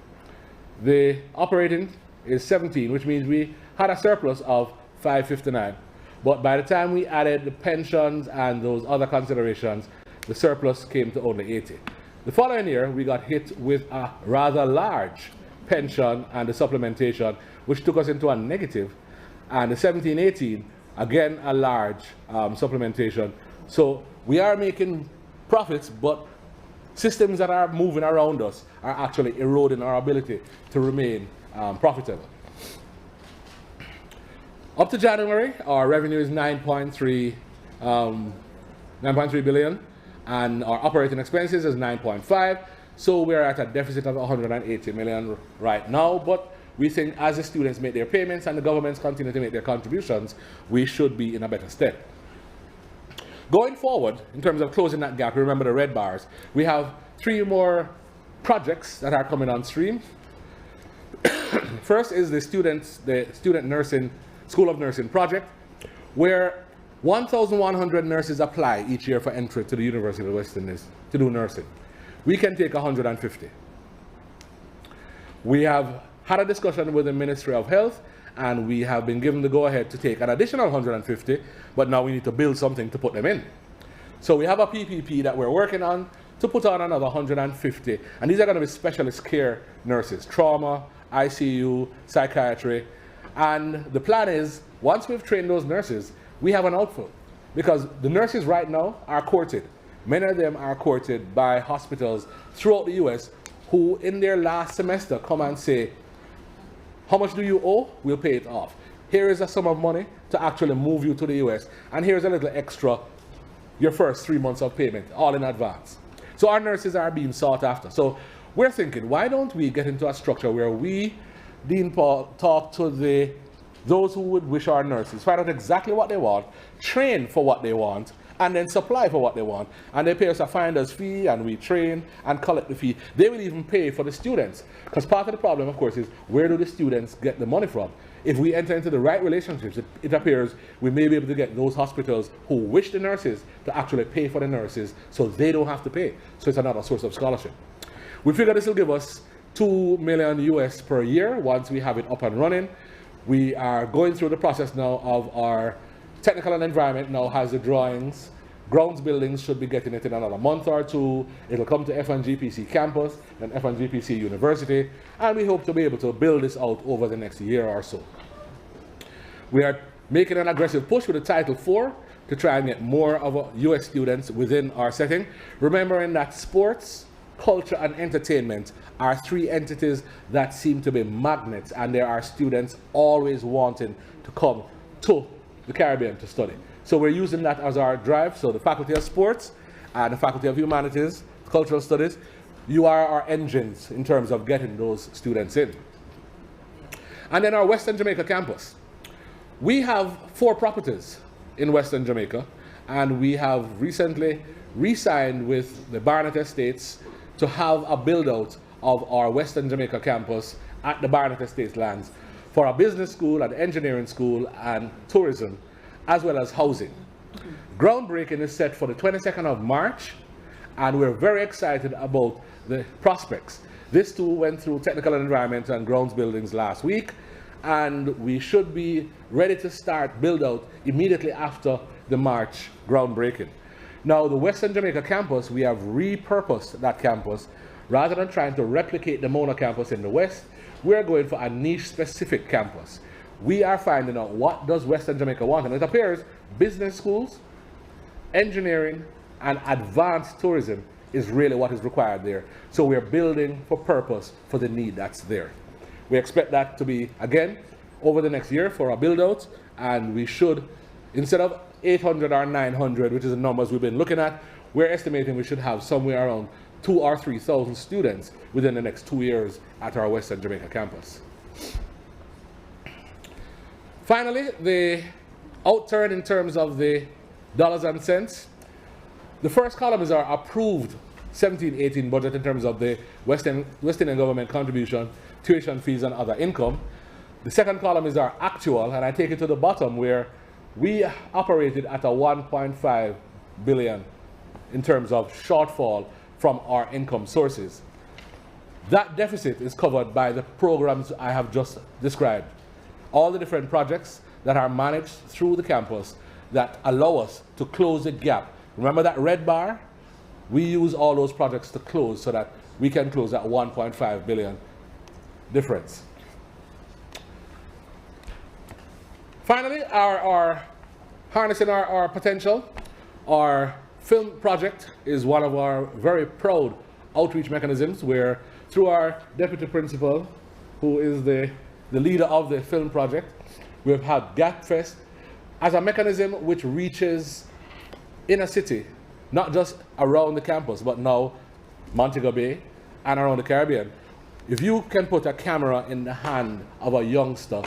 Speaker 3: The operating is 17, which means we had a surplus of 559. But by the time we added the pensions and those other considerations, the surplus came to only 80. The following year, we got hit with a rather large pension and the supplementation, which took us into a negative. And the 17-18, again, a large supplementation. So we are making profits, but systems that are moving around us are actually eroding our ability to remain profitable. Up to January, our revenue is 9.3 billion, and our operating expenses is 9.5. So we're at a deficit of 180 million right now, but we think as the students make their payments and the governments continue to make their contributions, we should be in a better state. Going forward, in terms of closing that gap, remember the red bars, we have 3 more projects that are coming on stream. First is the student nursing, School of Nursing project, where 1,100 nurses apply each year for entry to the University of the West Indies to do nursing. We can take 150. We have had a discussion with the Ministry of Health, and we have been given the go-ahead to take an additional 150, but now we need to build something to put them in. So we have a PPP that we're working on to put on another 150, and these are going to be specialist care nurses, trauma, ICU, psychiatry, and the plan is, once we've trained those nurses, we have an outflow, because the nurses right now are courted. Many of them are courted by hospitals throughout the US who in their last semester come and say, how much do you owe? We'll pay it off. Here is a sum of money to actually move you to the US, and here's a little extra, your first 3 months of payment, all in advance. So our nurses are being sought after. So we're thinking, why don't we get into a structure where we, Dean Paul, talk to those who would wish our nurses, find out exactly what they want, train for what they want, and then supply for what they want. And they pay us a finder's fee, and we train and collect the fee. They will even pay for the students. Because part of the problem, of course, is where do the students get the money from? If we enter into the right relationships, it appears we may be able to get those hospitals who wish the nurses to actually pay for the nurses so they don't have to pay. So it's another source of scholarship. We figure this will give us $2 million US per year once we have it up and running. We are going through the process now of our technical and environment now has the drawings. Grounds buildings should be getting it in another month or 2. It'll come to FNGPC campus and FNGPC University, and we hope to be able to build this out over the next year or so. We are making an aggressive push with the Title IV to try and get more of US students within our setting, remembering that sports, culture, and entertainment are 3 entities that seem to be magnets, and there are students always wanting to come to the Caribbean to study. So we're using that as our drive. So the Faculty of Sports and the Faculty of Humanities, Cultural Studies, you are our engines in terms of getting those students in. And then our Western Jamaica campus. We have 4 properties in Western Jamaica, and we have recently re-signed with the Barnett Estates to have a build-out of our Western Jamaica campus at the Barnett Estates lands for a business school, an engineering school, and tourism, as well as housing. Groundbreaking is set for the 22nd of March, and we're very excited about the prospects. This too went through technical and environmental and grounds buildings last week, and we should be ready to start build out immediately after the March groundbreaking. Now, the Western Jamaica campus, we have repurposed that campus. Rather than trying to replicate the Mona campus in the West, we're going for a niche specific campus. We are finding out what does Western Jamaica want, and it appears business schools, engineering, and advanced tourism is really what is required there. So we're building for purpose for the need that's there. We expect that to be, again, over the next year for our build-out, and we should, instead of 800 or 900, which is the numbers we've been looking at, we're estimating we should have somewhere around 2,000 or 3,000 students within the next 2 years at our Western Jamaica campus. Finally, the outturn in terms of the dollars and cents. The first column is our approved 17-18 budget in terms of the West Indian government contribution, tuition fees, and other income. The second column is our actual, and I take it to the bottom where we operated at a 1.5 billion in terms of shortfall from our income sources. That deficit is covered by the programs I have just described. All the different projects that are managed through the campus that allow us to close the gap. Remember that red bar? We use all those projects to close so that we can close that 1.5 billion difference. Finally, our harnessing our potential, our film project is one of our very proud outreach mechanisms where through our deputy principal, who is the leader of the film project, we have had Gap Fest as a mechanism which reaches inner city, not just around the campus, but now Montego Bay and around the Caribbean. If you can put a camera in the hand of a youngster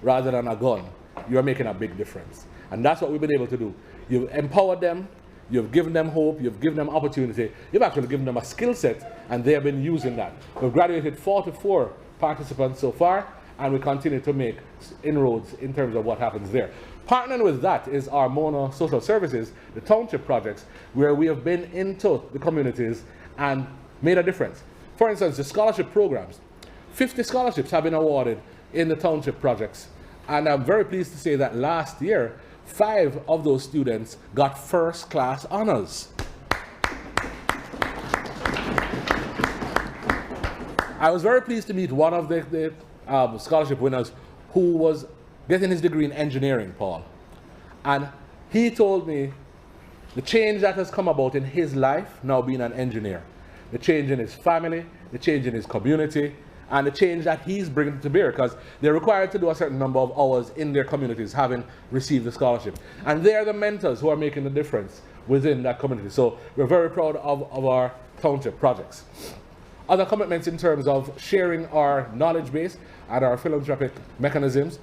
Speaker 3: rather than a gun, you're making a big difference. And that's what we've been able to do. You've empowered them, you've given them hope, you've given them opportunity, you've actually given them a skill set, and they have been using that. We've graduated 44 participants so far, and we continue to make inroads in terms of what happens there. Partnering with that is our Mona Social Services, the township projects, where we have been into the communities and made a difference. For instance, the scholarship programs. 50 scholarships have been awarded in the township projects. And I'm very pleased to say that last year, 5 of those students got first-class honors. I was very pleased to meet one of the scholarship winners who was getting his degree in engineering, Paul. And he told me the change that has come about in his life, now being an engineer, the change in his family, the change in his community, and the change that he's bringing to bear, because they're required to do a certain number of hours in their communities having received the scholarship. And they're the mentors who are making the difference within that community. So we're very proud of our township projects. Other commitments in terms of sharing our knowledge base and our philanthropic mechanisms,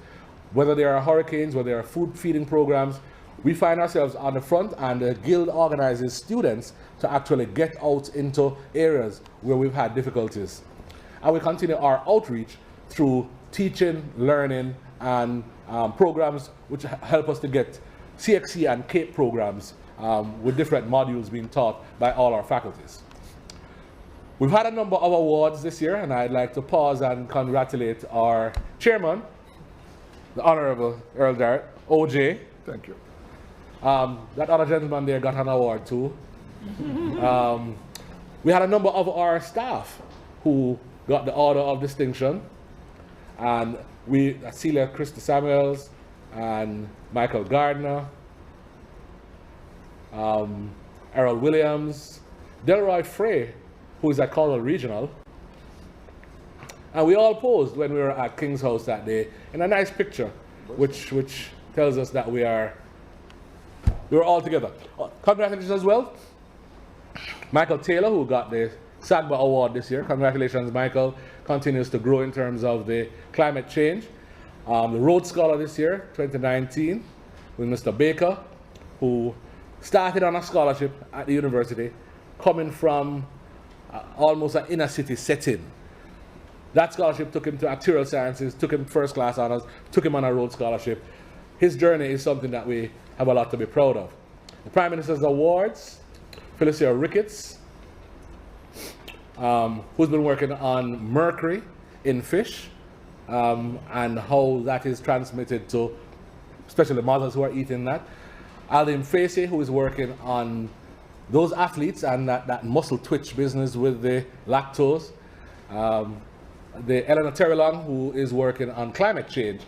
Speaker 3: whether they are hurricanes, whether they are food feeding programs, we find ourselves on the front, and the Guild organizes students to actually get out into areas where we've had difficulties. And we continue our outreach through teaching, learning, and programs which help us to get CXC and CAPE programs with different modules being taught by all our faculties. We've had a number of awards this year, and I'd like to pause and congratulate our chairman, the Honorable Earl Darrett, OJ.
Speaker 2: Thank you.
Speaker 3: That other gentleman there got an award too. We had a number of our staff who got the Order of Distinction, and Celia Christy Samuels and Michael Gardner, Errol Williams, Delroy Frey, who is at Caldwell Regional, and we all posed when we were at King's House that day in a nice picture, which tells us that we were all together. Congratulations as well, Michael Taylor, who got the SAGBA award this year. Congratulations, Michael. Continues to grow in terms of the climate change. The Rhodes Scholar this year, 2019, with Mr. Baker, who started on a scholarship at the university, coming from almost an inner city setting. That scholarship took him to actuarial sciences, took him first-class honors, took him on a Rhodes Scholarship. His journey is something that we have a lot to be proud of. The Prime Minister's Awards, Felicia Ricketts, who's been working on mercury in fish and how that is transmitted to especially mothers who are eating that. Aldine Facey, who is working on those athletes and that muscle twitch business with the lactose. The Eleanor Terrelong, who is working on climate change.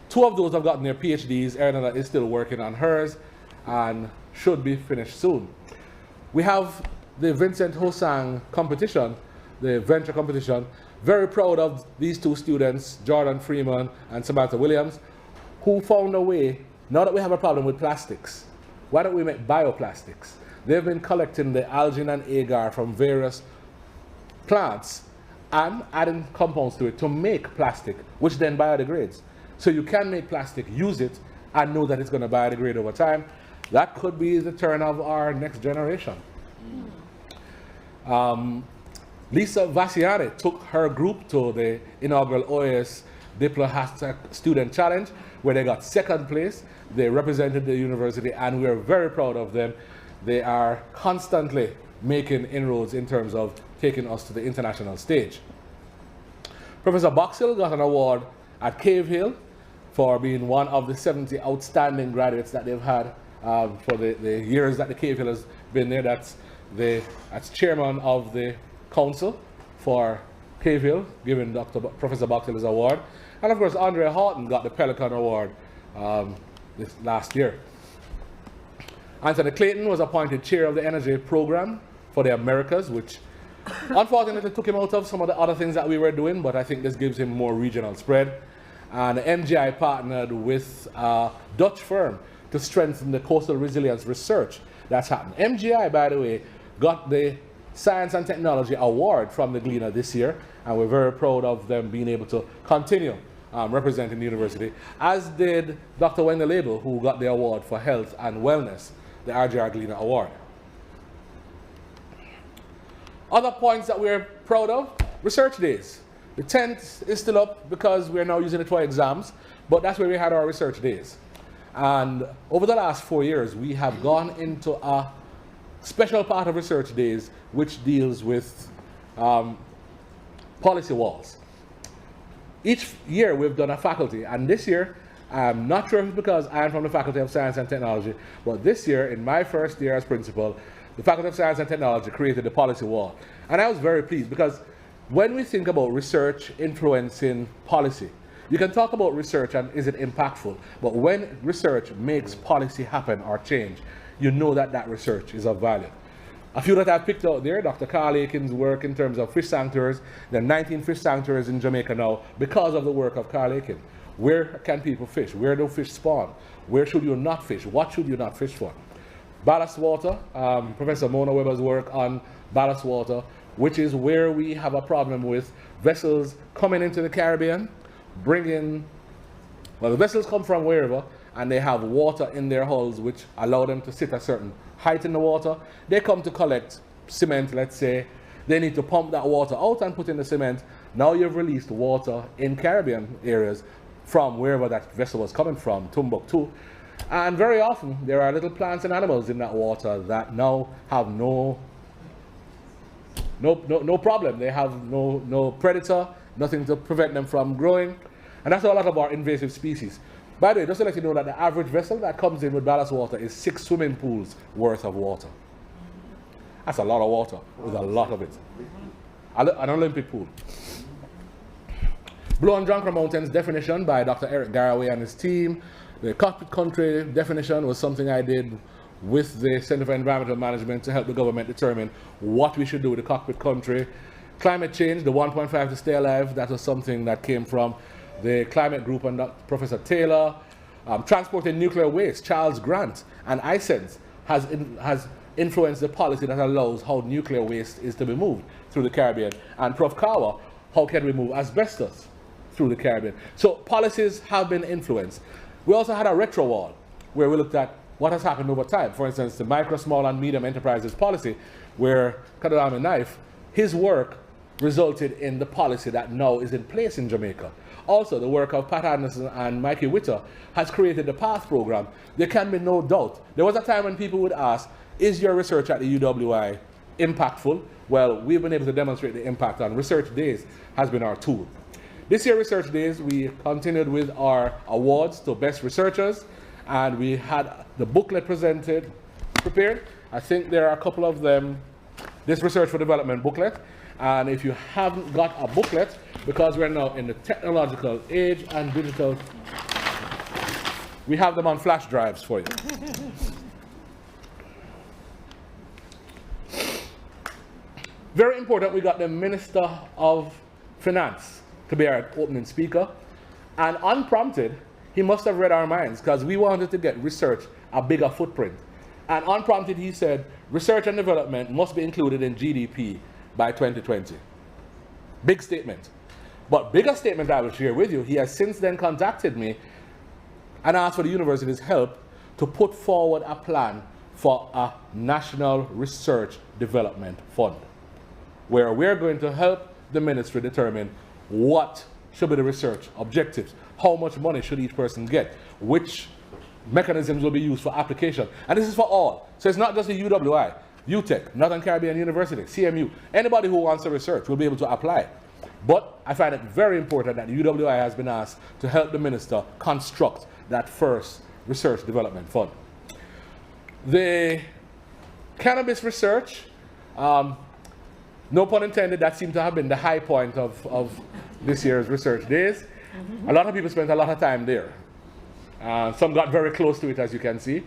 Speaker 3: 2 of those have gotten their PhDs. Eleanor is still working on hers and should be finished soon. We have the Vincent Hosang competition, the venture competition. Very proud of these 2 students, Jordan Freeman and Samantha Williams, who found a way, now that we have a problem with plastics, why don't we make bioplastics? They've been collecting the algin and agar from various plants and adding compounds to it to make plastic, which then biodegrades. So you can make plastic, use it, and know that it's going to biodegrade over time. That could be the turn of our next generation. Lisa Vassiani took her group to the inaugural OAS Diplo Student Challenge, where they got 2nd place. They represented the university, and we're very proud of them. They are constantly making inroads in terms of taking us to the international stage. Professor Boxill got an award at Cave Hill for being one of the 70 outstanding graduates that they've had for the years that the KFL has been there. That's chairman of the council for KFL, giving Professor Boxell his award. And of course, Andrea Horton got the Pelican Award this last year. Anthony Clayton was appointed chair of the energy program for the Americas, which unfortunately took him out of some of the other things that we were doing, but I think this gives him more regional spread. And MGI partnered with a Dutch firm to strengthen the coastal resilience research that's happened. MGI, by the way, got the Science and Technology Award from the Gleaner this year, and we're very proud of them being able to continue representing the university, as did Dr. Wendell Label, who got the award for health and wellness, the RJR Gleaner Award. Other points that we're proud of, research days. The tent is still up because we're now using it for exams, but that's where we had our research days. And over the last 4 years, we have gone into a special part of research days which deals with policy walls. Each year we've done a faculty, and this year, I'm not sure if it's because I'm from the Faculty of Science and Technology, but this year, in my first year as principal, the Faculty of Science and Technology created the policy wall. And I was very pleased because when we think about research influencing policy, you can talk about research and is it impactful, but when research makes policy happen or change, you know that that research is of value. A few that I've picked out there, Dr. Carl Aiken's work in terms of fish sanctuaries. There are 19 fish sanctuaries in Jamaica now because of the work of Carl Aiken. Where can people fish? Where do fish spawn? Where should you not fish? What should you not fish for? Ballast water, Professor Mona Weber's work on ballast water, which is where we have a problem with vessels coming into the Caribbean, bringing, well, the vessels come from wherever, and they have water in their hulls which allow them to sit a certain height in the water. They come to collect cement, let's say. They need to pump that water out and put in the cement. Now you've released water in Caribbean areas from wherever that vessel was coming from, Timbuktu. And very often there are little plants and animals in that water that now have no problem. They have no predator, nothing to prevent them from growing. And that's a lot of our invasive species. By the way, just to let you know that the average vessel that comes in with ballast water is 6 swimming pools worth of water. That's a lot of water. There's a lot of it. An Olympic pool. Blue and Drunkard Mountains definition by Dr. Eric Garraway and his team. The cockpit country definition was something I did with the Center for Environmental Management to help the government determine what we should do with the cockpit country. Climate change, the 1.5 to stay alive, that was something that came from the climate group and Professor Taylor. Transporting nuclear waste, Charles Grant and ISENS has influenced the policy that allows how nuclear waste is to be moved through the Caribbean. And Prof. Kawa, how can we move asbestos through the Caribbean? So policies have been influenced. We also had a retro wall where we looked at what has happened over time. For instance, the micro, small and medium enterprises policy, where Kadalami Knife, his work resulted in the policy that now is in place in Jamaica. Also, the work of Pat Anderson and Mikey Witter has created the PATH program. There can be no doubt. There was a time when people would ask, is your research at the UWI impactful? Well, we've been able to demonstrate the impact, and Research Days has been our tool. This year, Research Days, we continued with our awards to best researchers, and we had the booklet prepared. I think there are a couple of them, this Research for Development booklet. And if you haven't got a booklet, because we're now in the technological age and digital, we have them on flash drives for you. Very important, we got the Minister of Finance to be our opening speaker. And unprompted, he must have read our minds, because we wanted to get research a bigger footprint. And unprompted, he said, research and development must be included in GDP by 2020. Big statement. But bigger statement I will share with you, he has since then contacted me and asked for the university's help to put forward a plan for a National Research Development Fund, where we're going to help the ministry determine what should be the research objectives, how much money should each person get, which mechanisms will be used for application. And this is for all. So it's not just the UWI. UTEC, Northern Caribbean University, CMU, anybody who wants to research will be able to apply. But I find it very important that the UWI has been asked to help the minister construct that first research development fund. The cannabis research, no pun intended, that seemed to have been the high point of this year's research days. A lot of people spent a lot of time there. Some got very close to it, as you can see.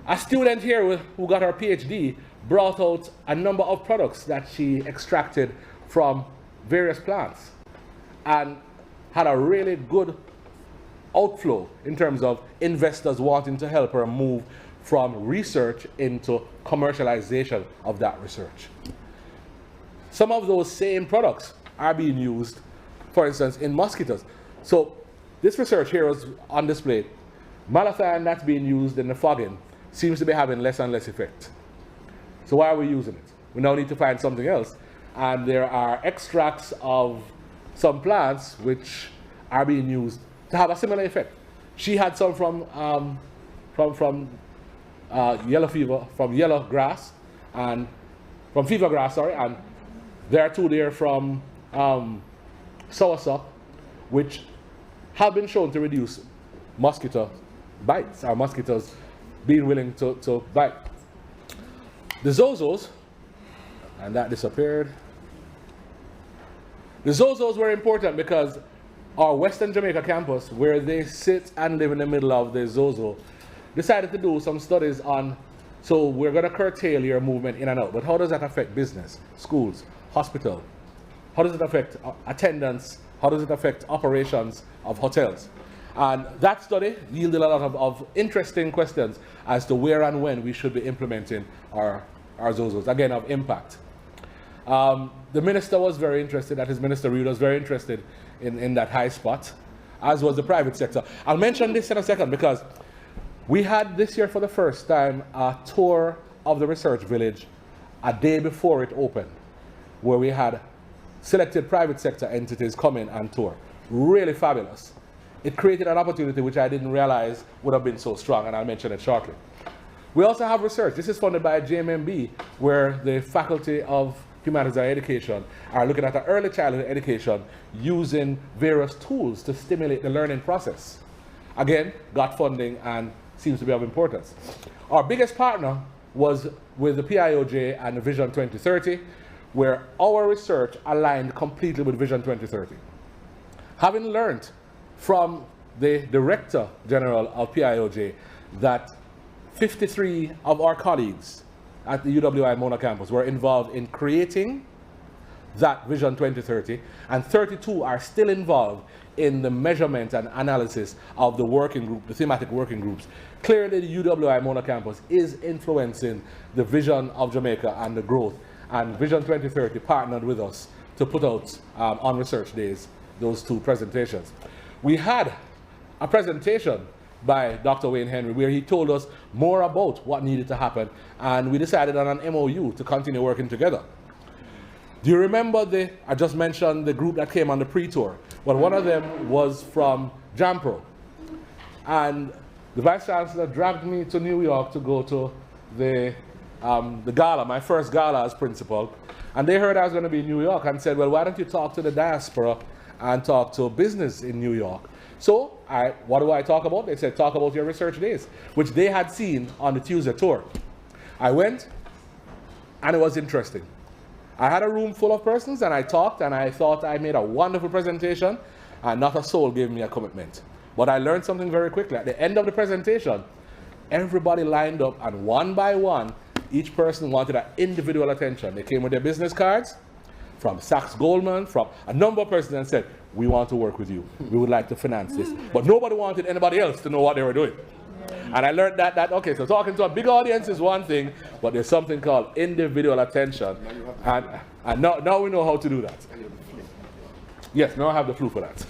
Speaker 3: A student here who got her PhD brought out a number of products that she extracted from various plants and had a really good outflow in terms of investors wanting to help her move from research into commercialization of that research. Some of those same products are being used, for instance, in mosquitoes. So this research here is on display. Malathion that's being used in the fogging seems to be having less and less effect. So why are we using it? We now need to find something else. And there are extracts of some plants which are being used to have a similar effect. She had some from yellow fever, from yellow grass, and from fever grass, sorry, and there are two there from soursop, which have been shown to reduce mosquito bites, or mosquitoes being willing to bite. The zozos, and that disappeared. The zozos were important because our Western Jamaica campus, where they sit and live in the middle of the zozo, decided to do some studies on, so we're going to curtail your movement in and out, but how does that affect business, schools, hospital? How does it affect attendance? How does it affect operations of hotels? And that study yielded a lot of interesting questions as to where and when we should be implementing our zozos, again, of impact. The minister was very interested, that his minister Reid was very interested in that high spot, as was the private sector. I'll mention this in a second because we had this year for the first time a tour of the research village a day before it opened, where we had selected private sector entities come in and tour. Really fabulous. It created an opportunity which I didn't realize would have been so strong, and I'll mention it shortly. We also have research. This is funded by JMMB, where the Faculty of Humanities and Education are looking at early childhood education using various tools to stimulate the learning process. Again, got funding and seems to be of importance. Our biggest partner was with the PIOJ and the Vision 2030, where our research aligned completely with Vision 2030. Having learned from the Director General of PIOJ that 53 of our colleagues at the UWI Mona campus were involved in creating that Vision 2030, and 32 are still involved in the measurement and analysis of the working group, the thematic working groups. Clearly, the UWI Mona campus is influencing the vision of Jamaica and the growth, and Vision 2030 partnered with us to put out on research days those two presentations. We had a presentation by Dr. Wayne Henry where he told us more about what needed to happen, and we decided on an MOU to continue working together. Do you remember I just mentioned the group that came on the pre-tour? Well, one of them was from JAMPRO, and the Vice Chancellor dragged me to New York to go to the gala, my first gala as principal, and they heard I was going to be in New York and said, well, why don't you talk to the diaspora and talk to business in New York? So, what do I talk about? They said, talk about your research days, which they had seen on the Tuesday tour. I went, and it was interesting. I had a room full of persons, and I talked, and I thought I made a wonderful presentation, and not a soul gave me a commitment. But I learned something very quickly. At the end of the presentation, everybody lined up, and one by one, each person wanted an individual attention. They came with their business cards from Sachs Goldman, from a number of persons, and said, we want to work with you. We would like to finance this. But nobody wanted anybody else to know what they were doing. And I learned that okay, so talking to a big audience is one thing, but there's something called individual attention. And now we know how to do that. Yes, now I have the flu for that.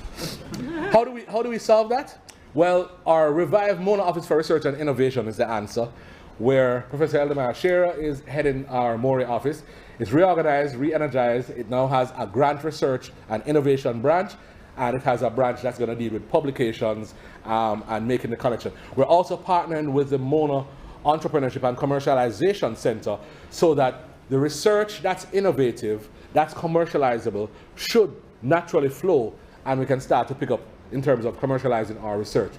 Speaker 3: How do we solve that? Well, our revived Mona Office for Research and Innovation is the answer, where Professor Eldemar Shearer is heading our Mori office. It's reorganized, re-energized. It now has a grant research and innovation branch, and it has a branch that's going to deal with publications and making the connection. We're also partnering with the Mona Entrepreneurship and Commercialization Center so that the research that's innovative, that's commercializable, should naturally flow, and we can start to pick up in terms of commercializing our research.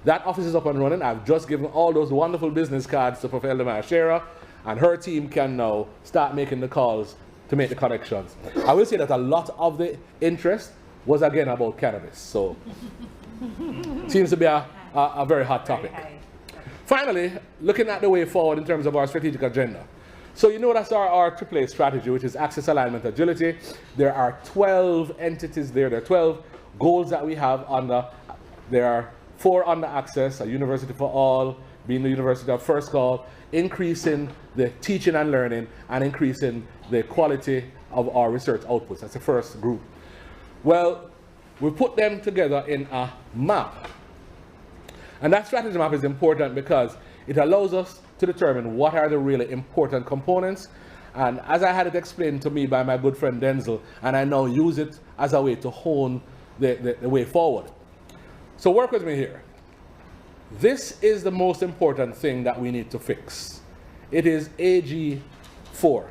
Speaker 3: That office is up and running. I've just given all those wonderful business cards to Professor Shera, and her team can now start making the calls to make the connections. I will say that a lot of the interest was again about cannabis, so seems to be a very hot topic. Finally, looking at the way forward in terms of our strategic agenda. So you know that's our AAA strategy, which is Access, Alignment, Agility. There are 12 entities there. There are 12 goals that we have under. There are 4 under Access, a university for all, being the university of first call, increasing the teaching and learning, and increasing the quality of our research outputs. That's the first group. Well, we put them together in a map. And that strategy map is important because it allows us to determine what are the really important components. And as I had it explained to me by my good friend Denzel, and I now use it as a way to hone the way forward. So work with me here. This is the most important thing that we need to fix. It is AG4.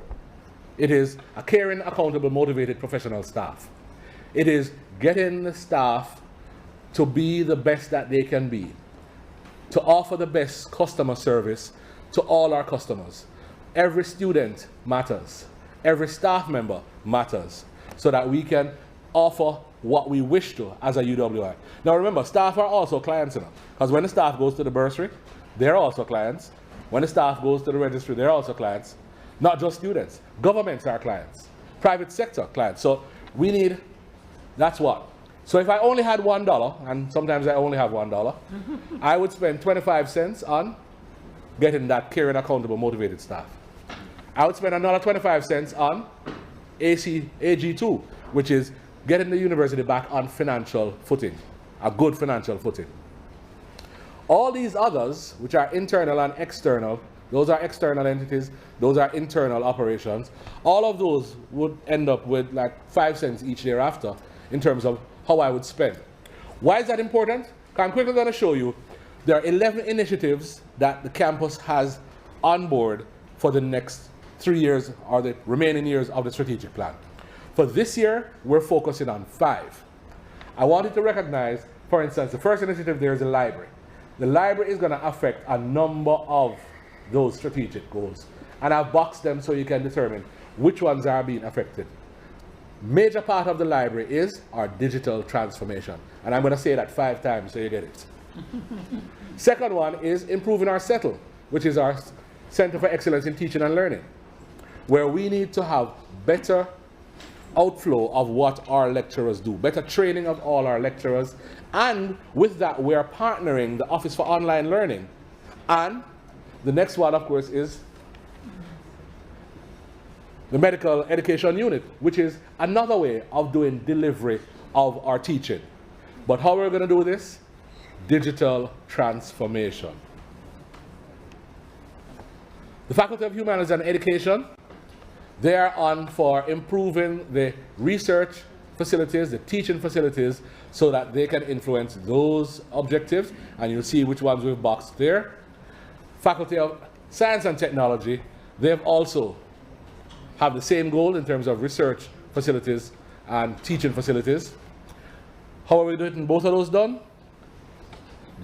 Speaker 3: It is a caring, accountable, motivated professional staff. It is getting the staff to be the best that they can be, to offer the best customer service to all our customers. Every student matters. Every staff member matters, so that we can offer what we wish to as a UWI. Now remember, staff are also clients, because when the staff goes to the bursary, they're also clients. When the staff goes to the registry, they're also clients. Not just students. Governments are clients. Private sector clients. So we need, that's what. So if I only had $1, and sometimes I only have $1, I would spend 25 cents on getting that caring, accountable, motivated staff. I would spend another 25 cents on AG2, which is getting the university back on financial footing, a good financial footing. All these others, which are internal and external, those are external entities, those are internal operations, all of those would end up with like 5 cents each thereafter in terms of how I would spend. Why is that important? I'm quickly going to show you there are 11 initiatives that the campus has on board for the next 3 years or the remaining years of the strategic plan. For this year, we're focusing on 5. I wanted to recognize, for instance, the first initiative there is the library. The library is going to affect a number of those strategic goals. And I've boxed them so you can determine which ones are being affected. Major part of the library is our digital transformation. And I'm going to say that 5 times so you get it. Second one is improving our CETL, which is our Center for Excellence in Teaching and Learning, where we need to have better outflow of what our lecturers do, better training of all our lecturers, and with that we are partnering the Office for Online Learning. And the next one, of course, is the Medical Education Unit, which is another way of doing delivery of our teaching. But how we're going to do this? Digital transformation. The Faculty of Humanities and Education, they are on for improving the research facilities, the teaching facilities, so that they can influence those objectives, and you'll see which ones we've boxed there. Faculty of Science and Technology, they've also have the same goal in terms of research facilities and teaching facilities. How are we getting both of those done?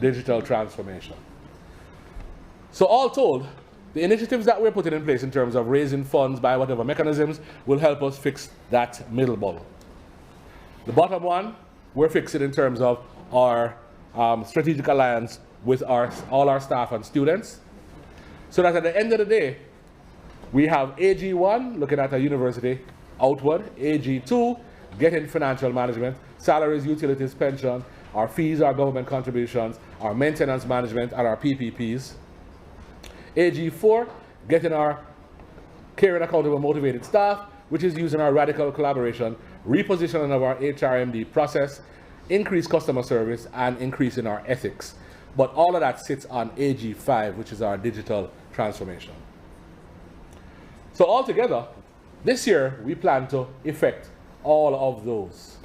Speaker 3: Digital transformation. So all told, the initiatives that we're putting in place in terms of raising funds by whatever mechanisms will help us fix that middle bubble. The bottom one, we're fixing in terms of our strategic alliance with all our staff and students, so that at the end of the day, we have AG1, looking at a university outward, AG2, getting financial management, salaries, utilities, pension, our fees, our government contributions, our maintenance management, and our PPPs. AG4, getting our caring, accountable, motivated staff, which is using our radical collaboration, repositioning of our HRMD process, increased customer service, and increasing our ethics. But all of that sits on AG5, which is our digital transformation. So altogether, this year, we plan to effect all of those.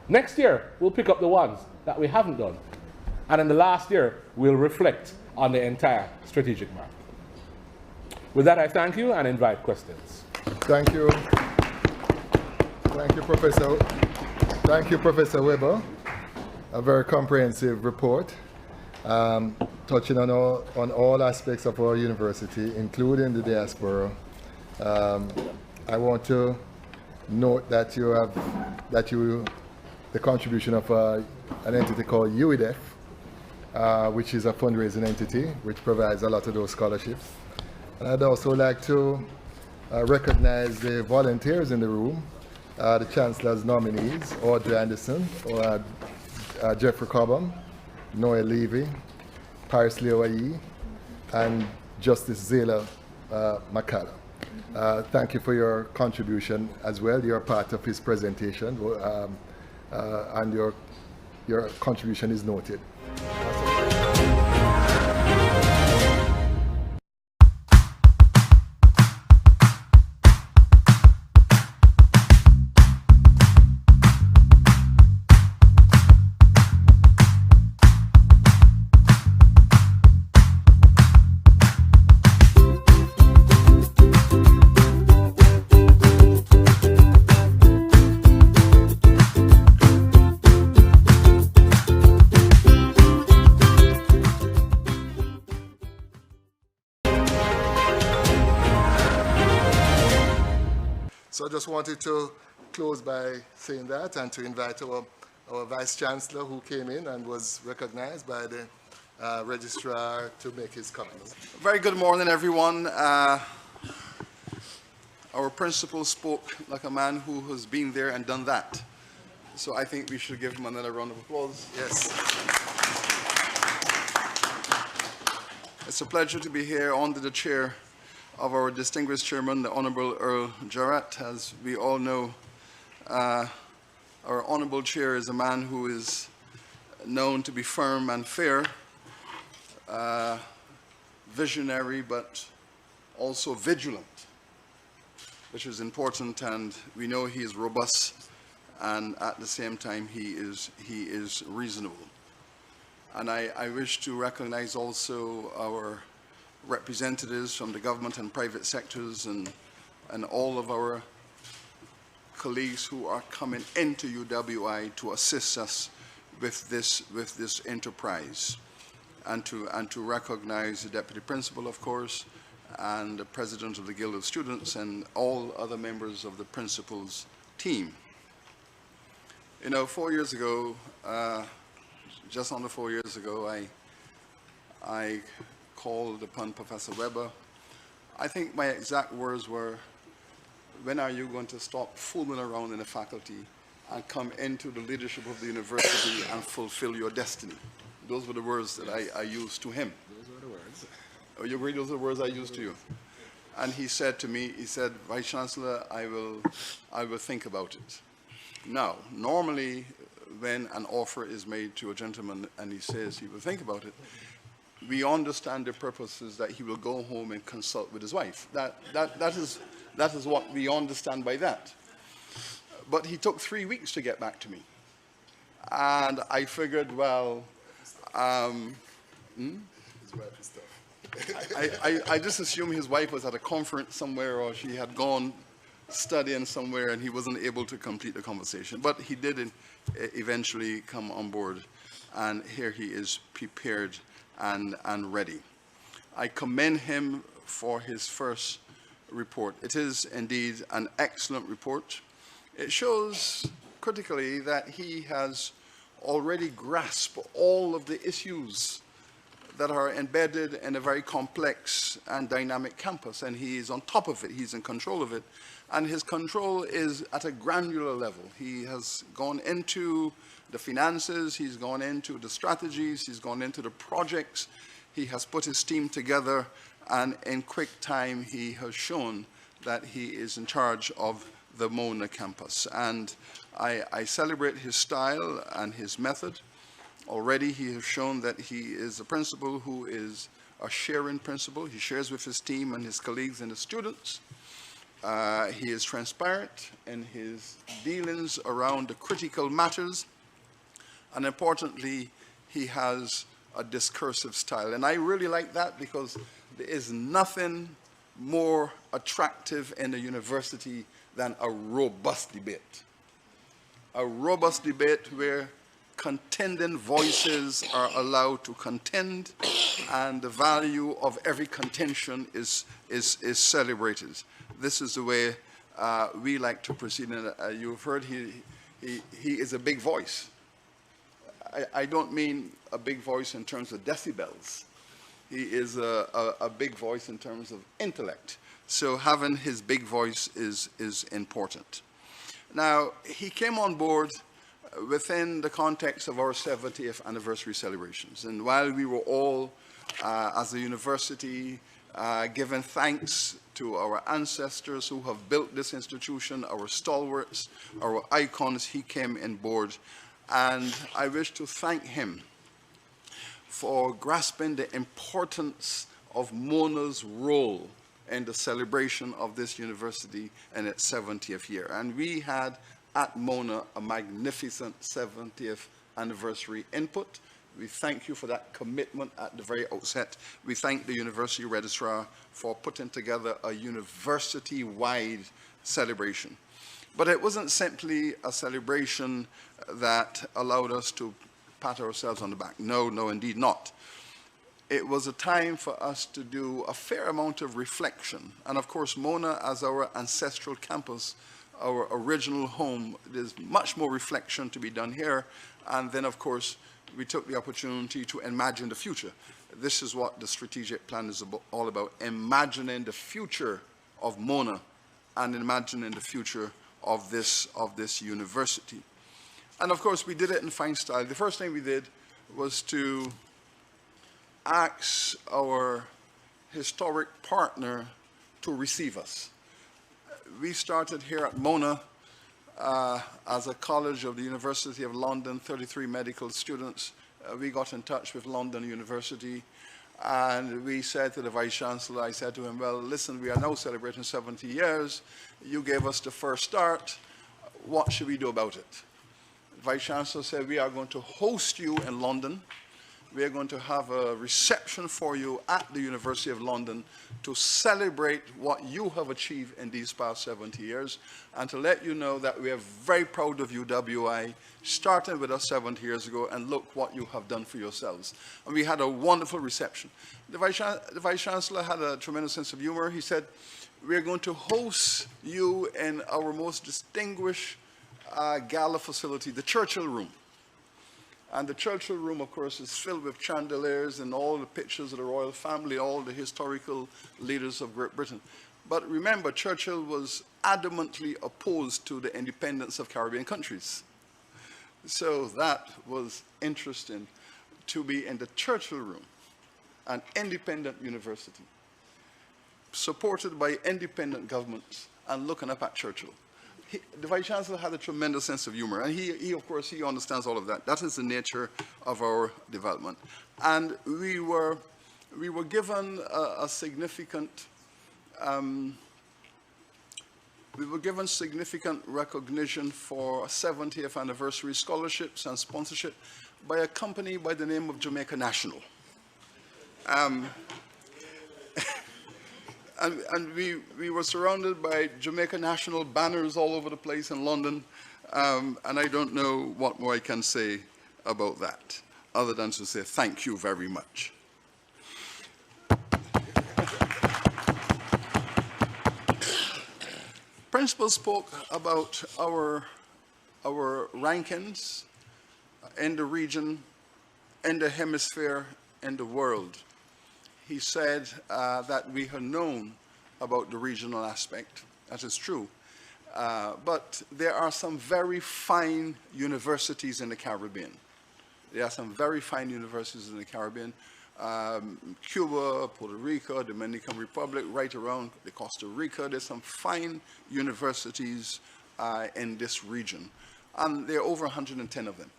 Speaker 3: Next year, we'll pick up the ones that we haven't done. And in the last year, we'll reflect on the entire strategic map. With that, I thank you and invite questions.
Speaker 2: Thank you. Thank you, Professor. Thank you, Professor Weber. A very comprehensive report, touching on all aspects of our university, including the diaspora. I want to note that the contribution of an entity called UWITV, which is a fundraising entity which provides a lot of those scholarships. And I'd also like to recognize the volunteers in the room, the Chancellor's nominees, Audrey Anderson, Jeffrey Cobham, Noel Levy, Paris Leoai, and Justice Zayla Makala. Thank you for your contribution as well. You're part of his presentation, and your contribution is noted. So I just wanted to close by saying that and to invite our Vice Chancellor, who came in and was recognized by the Registrar, to make his comments.
Speaker 11: Very good morning, everyone. Our principal spoke like a man who has been there and done that. So I think we should give him another round of applause.
Speaker 2: Yes.
Speaker 11: It's a pleasure to be here under the chair of our distinguished chairman, the Honorable Earl Jarrett. As we all know, our honorable chair is a man who is known to be firm and fair, visionary, but also vigilant, which is important, and we know he is robust, and at the same time he is reasonable. And I wish to recognize also our representatives from the government and private sectors and all of our colleagues who are coming into UWI to assist us with this enterprise, and to recognize the deputy principal, of course, and the president of the Guild of Students and all other members of the principal's team. You know, 4 years ago, just under 4 years ago, I called upon Professor Weber. I think my exact words were, when are you going to stop fooling around in the faculty and come into the leadership of the university and fulfill your destiny? Those were the words that I used to him.
Speaker 2: Those were the words.
Speaker 11: Oh, you agree those are the words I used to you? And he said to me, he said, Vice Chancellor, I will think about it. Now, normally when an offer is made to a gentleman and he says he will think about it, we understand the purposes that he will go home and consult with his wife. That is what we understand by that. But he took 3 weeks to get back to me. And I figured, well,
Speaker 2: His wife is tough.
Speaker 11: I just assumed his wife was at a conference somewhere, or she had gone studying somewhere and he wasn't able to complete the conversation. But he did eventually come on board, and here he is prepared and ready. I commend him for his first report. It is indeed an excellent report. It shows critically that he has already grasped all of the issues that are embedded in a very complex and dynamic campus, and he is on top of it, he's in control of it, and his control is at a granular level. He has gone into the finances, he's gone into the strategies, he's gone into the projects, he has put his team together, and in quick time he has shown that he is in charge of the Mona campus. And I celebrate his style and his method. Already he has shown that he is a principal who is a sharing principal. He shares with his team and his colleagues and the students. He is transparent in his dealings around the critical matters. And importantly, he has a discursive style. And I really like that, because there is nothing more attractive in a university than a robust debate. A robust debate where contending voices are allowed to contend and the value of every contention is celebrated. This is the way we like to proceed. And you've heard he is a big voice. I don't mean a big voice in terms of decibels. He is a big voice in terms of intellect. So having his big voice is important. Now, he came on board within the context of our 70th anniversary celebrations. And while we were all, as a university, giving thanks to our ancestors who have built this institution, our stalwarts, our icons, he came on board. And I wish to thank him for grasping the importance of Mona's role in the celebration of this university in its 70th year. And we had at Mona a magnificent 70th anniversary input. We thank you for that commitment at the very outset. We thank the University Registrar for putting together a university-wide celebration. But it wasn't simply a celebration that allowed us to pat ourselves on the back. No, no, indeed not. It was a time for us to do a fair amount of reflection. And of course, Mona, as our ancestral campus, our original home, there's much more reflection to be done here. And then, of course, we took the opportunity to imagine the future. This is what the strategic plan is all about, imagining the future of Mona and imagining the future of this university. And of course, we did it in fine style. The first thing we did was to ask our historic partner to receive us. We started here at Mona as a college of the University of London, 33 medical students. We got in touch with London University and we said to the Vice-Chancellor, I said to him, well, listen, we are now celebrating 70 years. You gave us the first start. What should we do about it? The Vice-Chancellor said, we are going to host you in London. We are going to have a reception for you at the University of London to celebrate what you have achieved in these past 70 years and to let you know that we are very proud of UWI, starting with us 70 years ago, and look what you have done for yourselves. And we had a wonderful reception. The Vice-Chancellor had a tremendous sense of humor. He said, we are going to host you in our most distinguished gala facility, the Churchill Room. And the Churchill Room, of course, is filled with chandeliers and all the pictures of the royal family, all the historical leaders of Great Britain. But remember, Churchill was adamantly opposed to the independence of Caribbean countries. So that was interesting to be in the Churchill Room, an independent university, supported by independent governments, and looking up at Churchill. The Vice-Chancellor had a tremendous sense of humor, and he, of course, he understands all of that. That is the nature of our development. And we were given a significant, recognition for 70th anniversary scholarships and sponsorship by a company by the name of Jamaica National. And we were surrounded by Jamaica National banners all over the place in London, and I don't know what more I can say about that, other than to say thank you very much. Principal spoke about our rankings in the region, in the hemisphere, in the world. He said that we had known about the regional aspect. That is true. But there are some very fine universities in the Caribbean. There are some very fine universities in the Caribbean. Cuba, Puerto Rico, Dominican Republic, right around the Costa Rica. There's some fine universities in this region. And there are over 110 of them.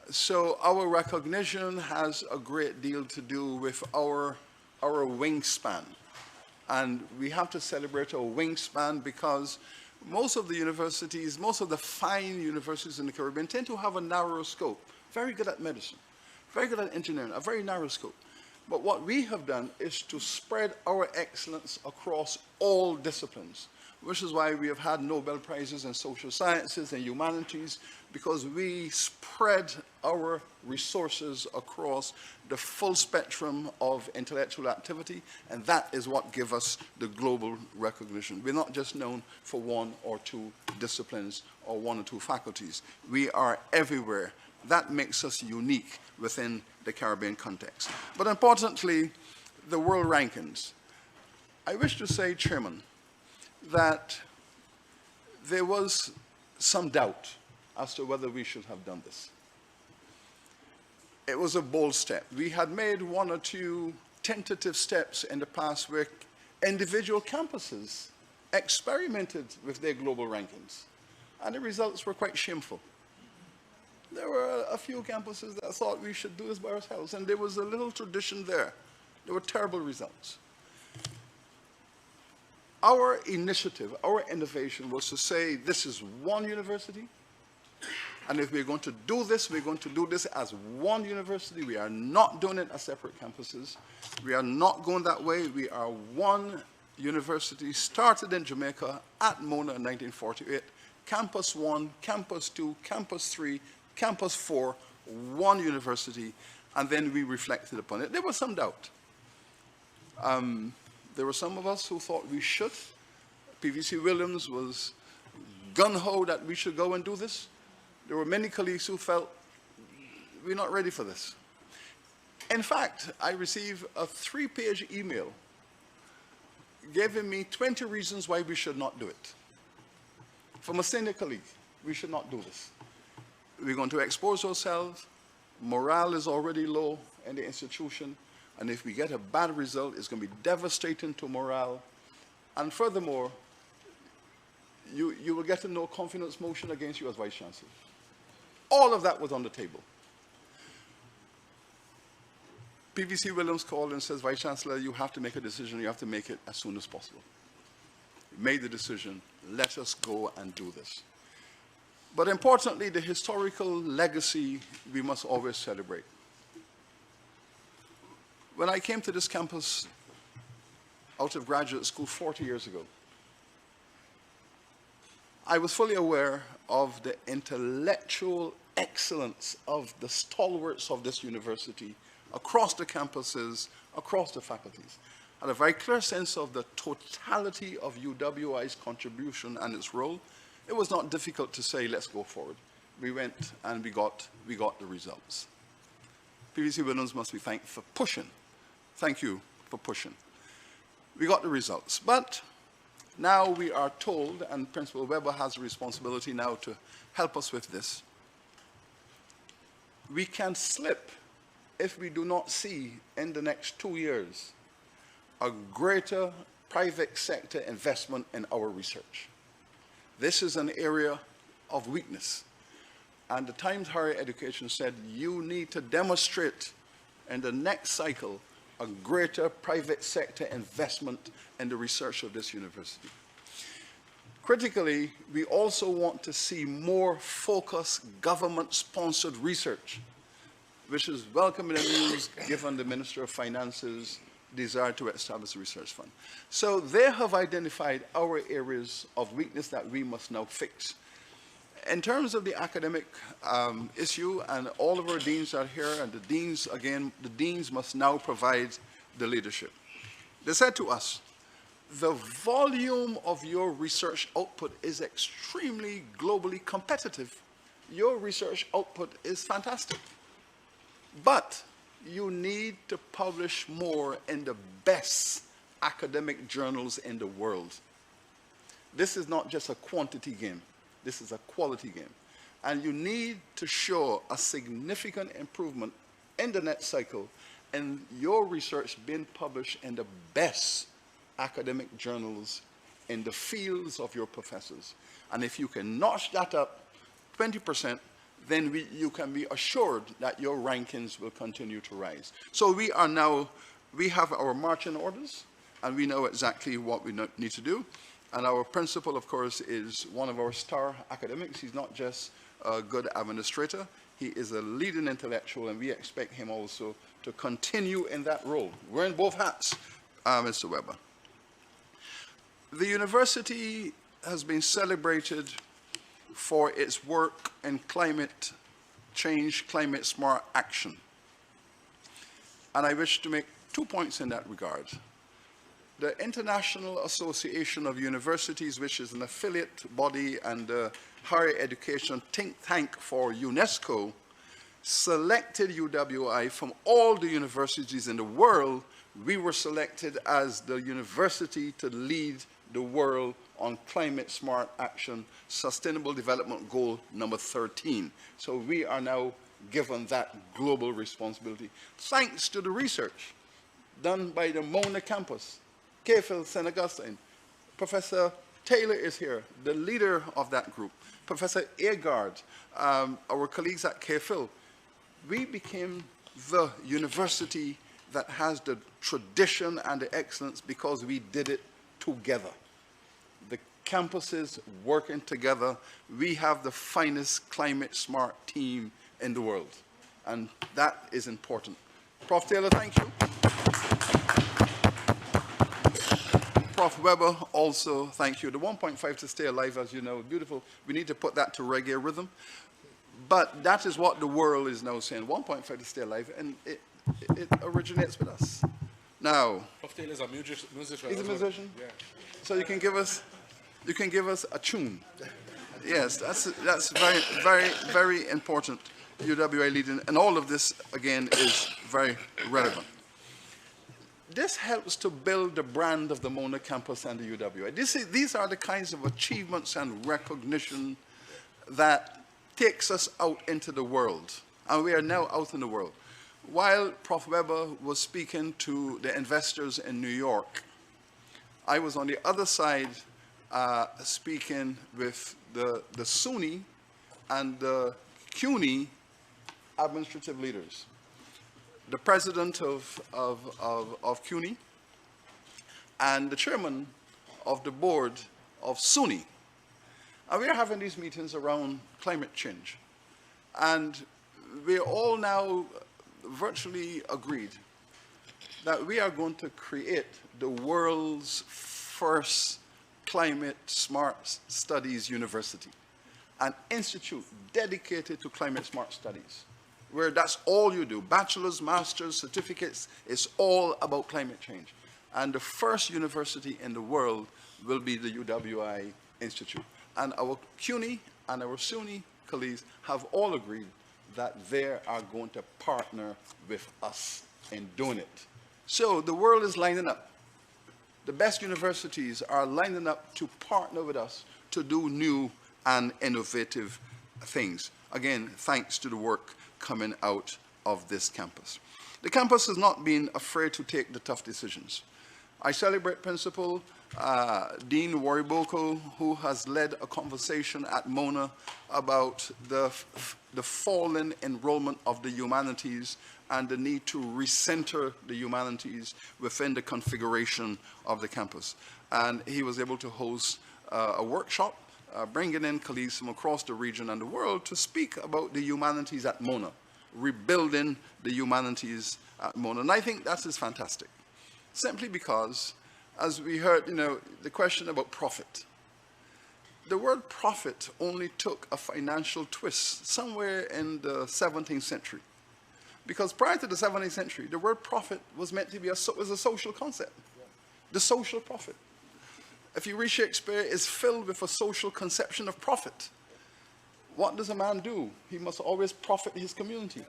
Speaker 11: So our recognition has a great deal to do with our wingspan. And we have to celebrate our wingspan because most of the universities, most of the fine universities in the Caribbean tend to have a narrow scope. Very good at medicine, very good at engineering, a very narrow scope. But what we have done is to spread our excellence across all disciplines, which is why we have had Nobel Prizes in social sciences and humanities, because we spread our resources across the full spectrum of intellectual activity, and that is what gives us the global recognition. We're not just known for one or two disciplines or one or two faculties. We are everywhere. That makes us unique within the Caribbean context. But importantly, the world rankings. I wish to say, Chairman, that there was some doubt as to whether we should have done this. It was a bold step. We had made one or two tentative steps in the past where individual campuses experimented with their global rankings, and the results were quite shameful. There were a few campuses that thought we should do this by ourselves, and there was a little tradition there. There were terrible results. Our initiative, our innovation was to say this is one university, and if we're going to do this, we're going to do this as one university. We are not doing it as separate campuses. We are not going that way. We are one university, started in Jamaica at Mona in 1948. Campus 1, Campus 2, Campus 3, Campus 4, one university, and then we reflected upon it. There was some doubt. There were some of us who thought we should. PVC Williams was gung-ho that we should go and do this. There were many colleagues who felt we're not ready for this. In fact, I received a 3-page email giving me 20 reasons why we should not do it. From a senior colleague, we should not do this. We're going to expose ourselves. Morale is already low in the institution. And if we get a bad result, it's going to be devastating to morale. And furthermore, you will get a no confidence motion against you as Vice Chancellor. All of that was on the table. PVC Williams called and says, Vice Chancellor, you have to make a decision. You have to make it as soon as possible. We made the decision. Let us go and do this. But importantly, the historical legacy we must always celebrate. When I came to this campus out of graduate school 40 years ago, I was fully aware of the intellectual excellence of the stalwarts of this university across the campuses, across the faculties. I had a very clear sense of the totality of UWI's contribution and its role. It was not difficult to say, let's go forward. We went and we got the results. PVC Williams must be thanked for pushing. Thank you for pushing. We got the results. But now we are told, and Principal Weber has a responsibility now to help us with this, we can slip if we do not see in the next 2 years a greater private sector investment in our research. This is an area of weakness. And the Times Higher Education said you need to demonstrate in the next cycle a greater private sector investment in the research of this university. Critically, we also want to see more focused government-sponsored research, which is welcome in the news given the Minister of Finance's desire to establish a research fund. So they have identified our areas of weakness that we must now fix. In terms of the academic issue, and all of our deans are here, and the deans, again, the deans must now provide the leadership. They said to us, the volume of your research output is extremely globally competitive. Your research output is fantastic. But you need to publish more in the best academic journals in the world. This is not just a quantity game. This is a quality game. And you need to show a significant improvement in the next cycle in your research being published in the best academic journals in the fields of your professors. And if you can notch that up 20%, then you can be assured that your rankings will continue to rise. So we have our marching orders, and we know exactly what we need to do. And our principal, of course, is one of our star academics. He's not just a good administrator, He is a leading intellectual, and we expect him also to continue in that role. Wearing both hats, Mr. Weber. The university has been celebrated for its work in climate change, climate smart action. And I wish to make 2 points in that regard. The International Association of Universities, which is an affiliate body and a higher education think tank for UNESCO, selected UWI from all the universities in the world. We were selected as the university to lead the world on climate smart action, sustainable development goal number 13. So we are now given that global responsibility, thanks to the research done by the Mona campus, KPhil, St. Augustine. Professor Taylor is here, the leader of that group. Professor Agard, our colleagues at KPhil. We became the university that has the tradition and the excellence because we did it together. The campuses working together, we have the finest climate smart team in the world. And that is important. Prof. Taylor, thank you. Prof. Weber, also thank you. The 1.5 to stay alive, as you know, beautiful. We need to put that to reggae rhythm. But that is what the world is now saying, 1.5 to stay alive, and it originates with us. Now,
Speaker 3: Prof. Taylor is a musician.
Speaker 11: He's a musician?
Speaker 3: Yeah.
Speaker 11: So you can give us a tune. Yes, that's very, very, very important. UWI leading, and all of this, again, is very relevant. This helps to build the brand of the Mona campus and the UWI. These are the kinds of achievements and recognition that takes us out into the world, and we are now out in the world. While Prof. Weber was speaking to the investors in New York, I was on the other side speaking with the SUNY and the CUNY administrative leaders. The president of CUNY and the chairman of the board of SUNY. And we are having these meetings around climate change. And we all now virtually agreed that we are going to create the world's first climate smart studies university, an institute dedicated to climate smart studies, where that's all you do, bachelor's, master's, certificates, it's all about climate change. And the first university in the world will be the UWI Institute. And our CUNY and our SUNY colleagues have all agreed that they are going to partner with us in doing it. So the world is lining up. The best universities are lining up to partner with us to do new and innovative things. Again, thanks to the work coming out of this campus. The campus has not been afraid to take the tough decisions. I celebrate Principal Dean Wariboko, who has led a conversation at Mona about the fallen enrollment of the humanities and the need to recenter the humanities within the configuration of the campus. And he was able to host a workshop, bringing in colleagues from across the region and the world to speak about the humanities at Mona, rebuilding the humanities at Mona. And I think that is fantastic, simply because, as we heard, the question about profit. The word profit only took a financial twist somewhere in the 17th century. Because prior to the 17th century, the word profit was meant to be was a social concept. The social profit. If you read Shakespeare, it's filled with a social conception of profit. What does a man do? He must always profit his community.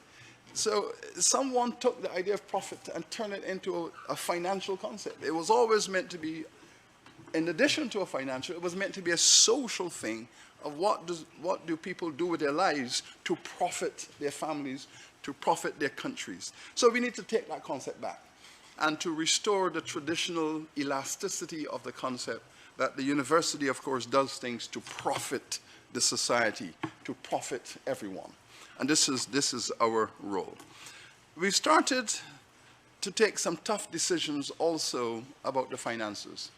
Speaker 11: So someone took the idea of profit and turned it into a financial concept. It was always meant to be, in addition to a financial, it was meant to be a social thing of what do people do with their lives to profit their families, to profit their countries. So we need to take that concept back and to restore the traditional elasticity of the concept that the university, of course, does things to profit the society, to profit everyone. And this is our role. We started to take some tough decisions also about the finances.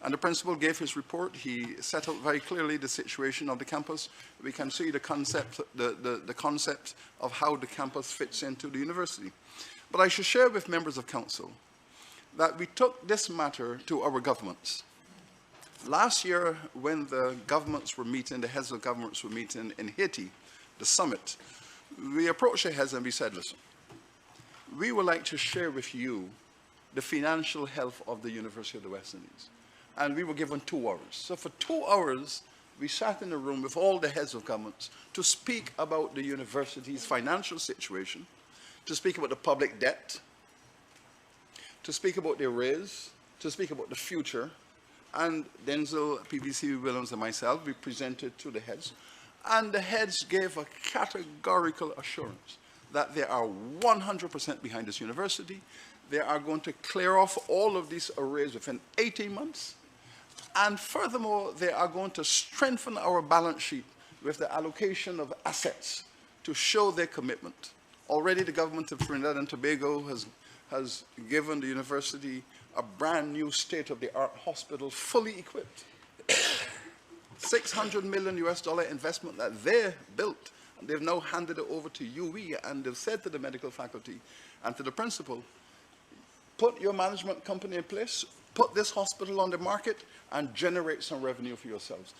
Speaker 11: And the principal gave his report. He set out very clearly the situation of the campus. We can see the concept, the concept of how the campus fits into the university. But I should share with members of council that we took this matter to our governments. Last year, when the governments were meeting, the heads of governments were meeting in Haiti, the summit, we approached the heads and we said, listen, we would like to share with you the financial health of the University of the West Indies. And we were given 2 hours. So for 2 hours, we sat in a room with all the heads of governments to speak about the university's financial situation, to speak about the public debt, to speak about the arrears, to speak about the future. And Denzel, PVC Williams, and myself, we presented to the heads. And the heads gave a categorical assurance that they are 100% behind this university. They are going to clear off all of these arrears within 18 months. And furthermore, they are going to strengthen our balance sheet with the allocation of assets to show their commitment. Already the government of Trinidad and Tobago has given the university a brand new state-of-the-art hospital, fully equipped. $600 million investment that they built. And they've now handed it over to UWI, and they've said to the medical faculty and to the principal, put your management company in place, put this hospital on the market, and generate some revenue for yourselves.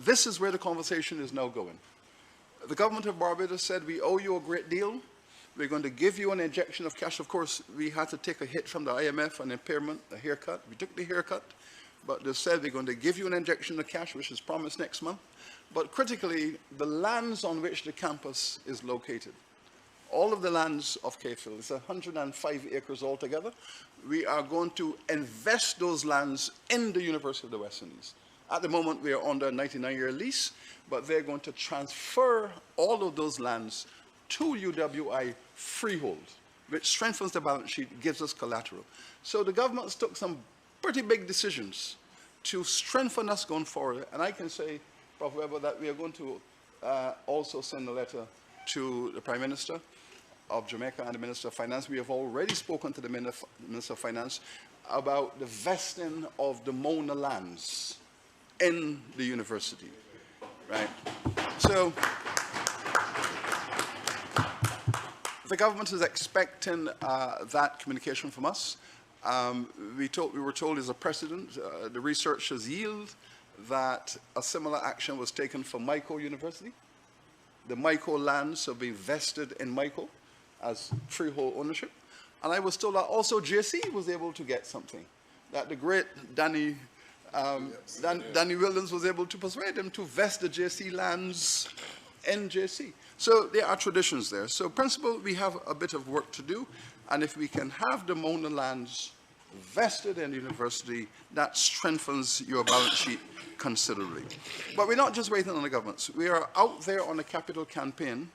Speaker 11: This is where the conversation is now going. The government of Barbados said, we owe you a great deal. We're going to give you an injection of cash. Of course, we had to take a hit from the IMF, an impairment, a haircut. We took the haircut, but they said they're going to give you an injection of cash, which is promised next month. But critically, the lands on which the campus is located, all of the lands of Cayfield, it's 105 acres altogether. We are going to invest those lands in the University of the West Indies. At the moment, we are under a 99-year lease, but they're going to transfer all of those lands to UWI freehold, which strengthens the balance sheet, gives us collateral. So the governments took some pretty big decisions to strengthen us going forward. And I can say, Prof. Weber, that we are going to also send a letter to the Prime Minister of Jamaica and the Minister of Finance. We have already spoken to the Minister of Finance about the vesting of the Mona lands in the university, right? So the government is expecting that communication from us. We were told as a precedent, the research has yielded that a similar action was taken for Mico University. The Mico lands have been vested in Mico as freehold ownership. And I was told that also JC was able to get something, that the great Danny Williams was able to persuade him to vest the JC lands in JC. So there are traditions there. So principal, we have a bit of work to do. And if we can have the Mona lands vested in the university, that strengthens your balance sheet considerably. But we're not just waiting on the governments. We are out there on a capital campaign.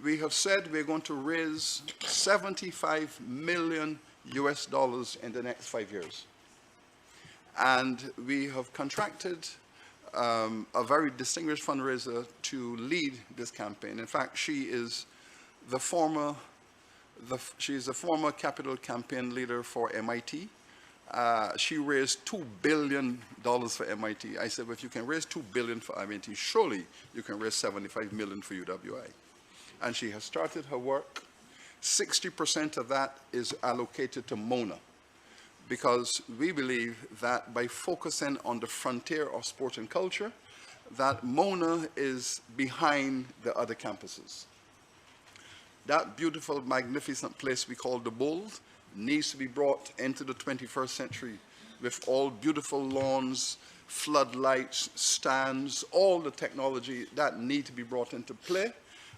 Speaker 11: We have said we're going to raise $75 million in the next 5 years. And we have contracted a very distinguished fundraiser to lead this campaign. In fact, she is the former capital campaign leader for MIT. She raised $2 billion for MIT. I said, well, if you can raise $2 billion for MIT, surely you can raise $75 million for UWI. And she has started her work. 60% of that is allocated to Mona, because we believe that by focusing on the frontier of sport and culture, that Mona is behind the other campuses. That beautiful, magnificent place we call the Bulls needs to be brought into the 21st century with all beautiful lawns, floodlights, stands, all the technology that need to be brought into play.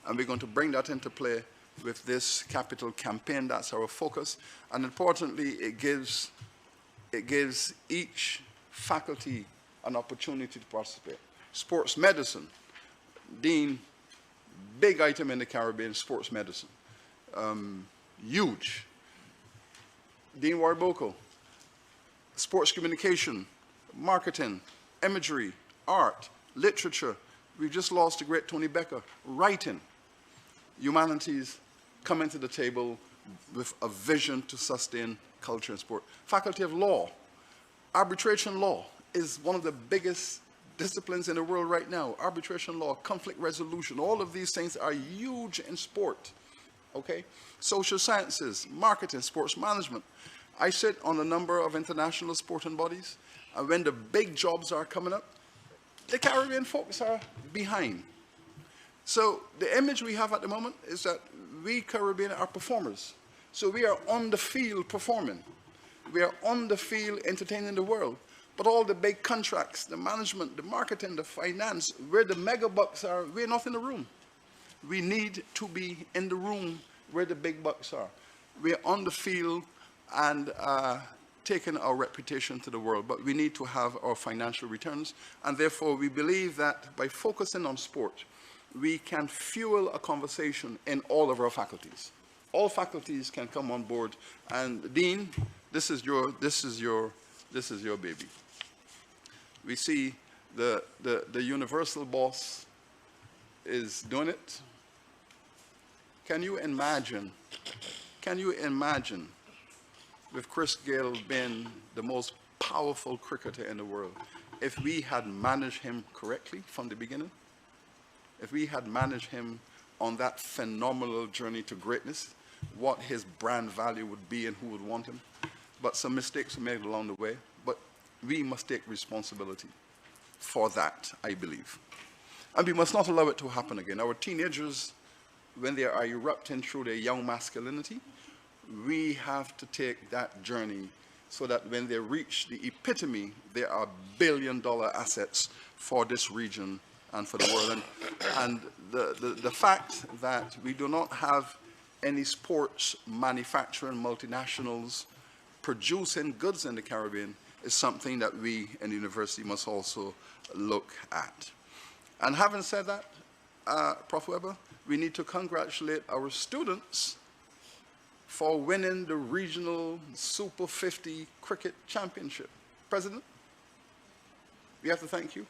Speaker 11: And we're going to bring that into play with this capital campaign. That's our focus. And importantly, it gives each faculty an opportunity to participate. Sports medicine, Dean, big item in the Caribbean, sports medicine. Huge. Dean Warboko, sports communication, marketing, imagery, art, literature. We've just lost the great Tony Becker. Writing, humanities, coming to the table with a vision to sustain culture and sport. Faculty of law, Arbitration law is one of the biggest disciplines in the world right now. Arbitration law, conflict resolution, all of these things are huge in sport. Okay? Social sciences, marketing, sports management. I sit on a number of international sporting bodies, and when the big jobs are coming up, the Caribbean folks are behind. So the image we have at the moment is that we Caribbean are performers. So we are on the field performing. We are on the field entertaining the world. But all the big contracts, the management, the marketing, the finance, where the mega bucks are, we're not in the room. We need to be in the room where the big bucks are. We're on the field and taking our reputation to the world, but we need to have our financial returns. And therefore, we believe that by focusing on sport, we can fuel a conversation in all of our faculties. All faculties can come on board. And Dean, this is your baby. We see the universal boss is doing it. Can you imagine with Chris Gayle being the most powerful cricketer in the world, if we had managed him correctly from the beginning, if we had managed him on that phenomenal journey to greatness, what his brand value would be and who would want him. But some mistakes were made along the way. But we must take responsibility for that, I believe. And we must not allow it to happen again. Our teenagers, when they are erupting through their young masculinity, we have to take that journey so that when they reach the epitome, they are billion-dollar assets for this region and for the world. And the fact that we do not have any sports manufacturing multinationals producing goods in the Caribbean is something that we in the university must also look at. And having said that, Prof. Weber, we need to congratulate our students for winning the regional Super 50 cricket championship. President, we have to thank you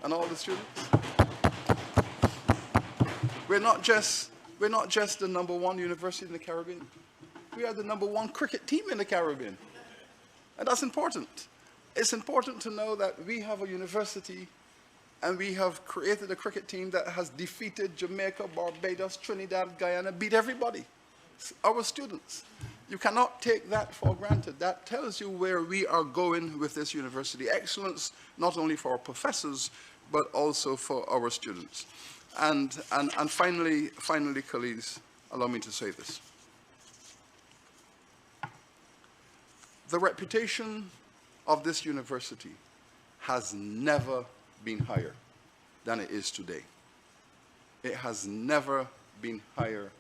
Speaker 11: and all the students. We're not just the #1 university in the Caribbean. We are the #1 cricket team in the Caribbean. And that's important. It's important to know that we have a university and we have created a cricket team that has defeated Jamaica, Barbados, Trinidad, Guyana, beat everybody. Our students. You cannot take that for granted. That tells you where we are going with this university. Excellence, not only for our professors, but also for our students. And finally, colleagues, allow me to say this. The reputation of this university has never been higher than it is today. It has never been higher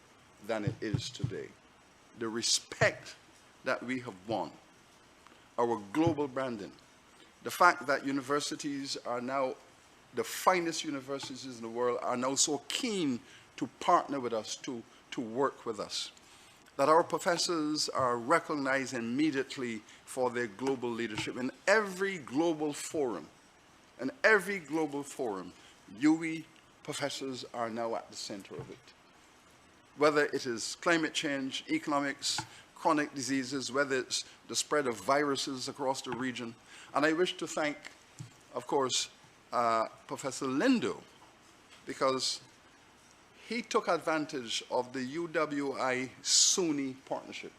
Speaker 11: than it is today. The respect that we have won, our global branding, the fact that universities are now, the finest universities in the world are now so keen to partner with us, to work with us, that our professors are recognized immediately for their global leadership. In every global forum, UWI professors are now at the center of it. Whether it is climate change, economics, chronic diseases, whether it's the spread of viruses across the region. And I wish to thank, of course, Professor Lindo, because he took advantage of the UWI-SUNY partnership.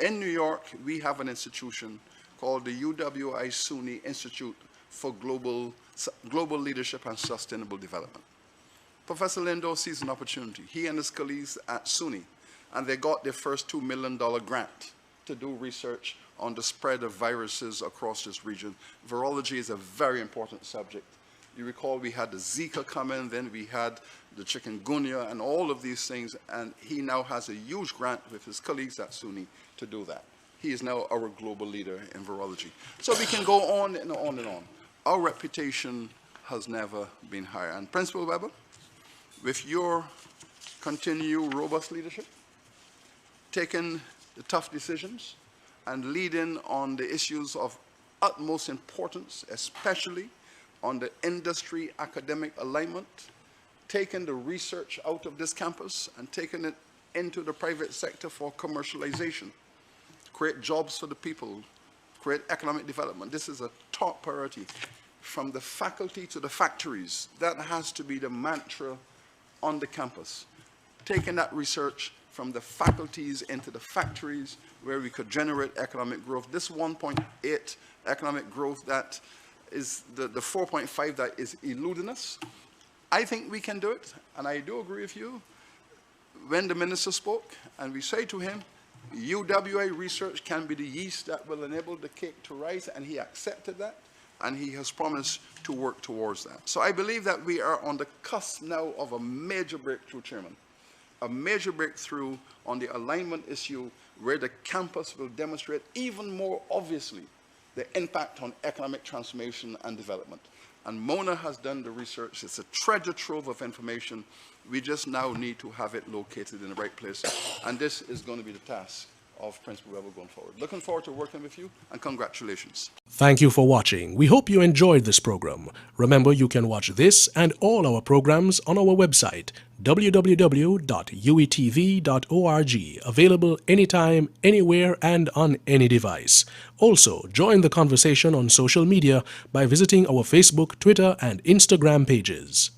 Speaker 11: In New York, we have an institution called the UWI-SUNY Institute for Global Leadership and Sustainable Development. Professor Lindo sees an opportunity. He and his colleagues at SUNY, and they got their first $2 million grant to do research on the spread of viruses across this region. Virology is a very important subject. You recall we had the Zika coming, then we had the chikungunya and all of these things, and he now has a huge grant with his colleagues at SUNY to do that. He is now our global leader in virology. So we can go on and on and on. Our reputation has never been higher. And Principal Weber, with your continued robust leadership, taking the tough decisions and leading on the issues of utmost importance, especially on the industry-academic alignment, taking the research out of this campus and taking it into the private sector for commercialization, create jobs for the people, create economic development. This is a top priority. From the faculty to the factories, that has to be the mantra on the campus. Taking that research from the faculties into the factories where we could generate economic growth. This 1.8 economic growth, that is the 4.5 that is eluding us. I think we can do it, and I do agree with you. When the minister spoke, and we say to him, UWI research can be the yeast that will enable the cake to rise, and he accepted that, and he has promised to work towards that. So I believe that we are on the cusp now of a major breakthrough, Chairman. A major breakthrough on the alignment issue where the campus will demonstrate even more obviously the impact on economic transformation and development. And Mona has done the research. It's a treasure trove of information. We just now need to have it located in the right place. And this is going to be the task of Principal Rebel going forward. Looking forward to working with you, and congratulations.
Speaker 12: Thank you for watching. We hope you enjoyed this program. Remember, you can watch this and all our programs on our website, www.uitv.org, available anytime, anywhere, and on any device. Also, join the conversation on social media by visiting our Facebook, Twitter, and Instagram pages.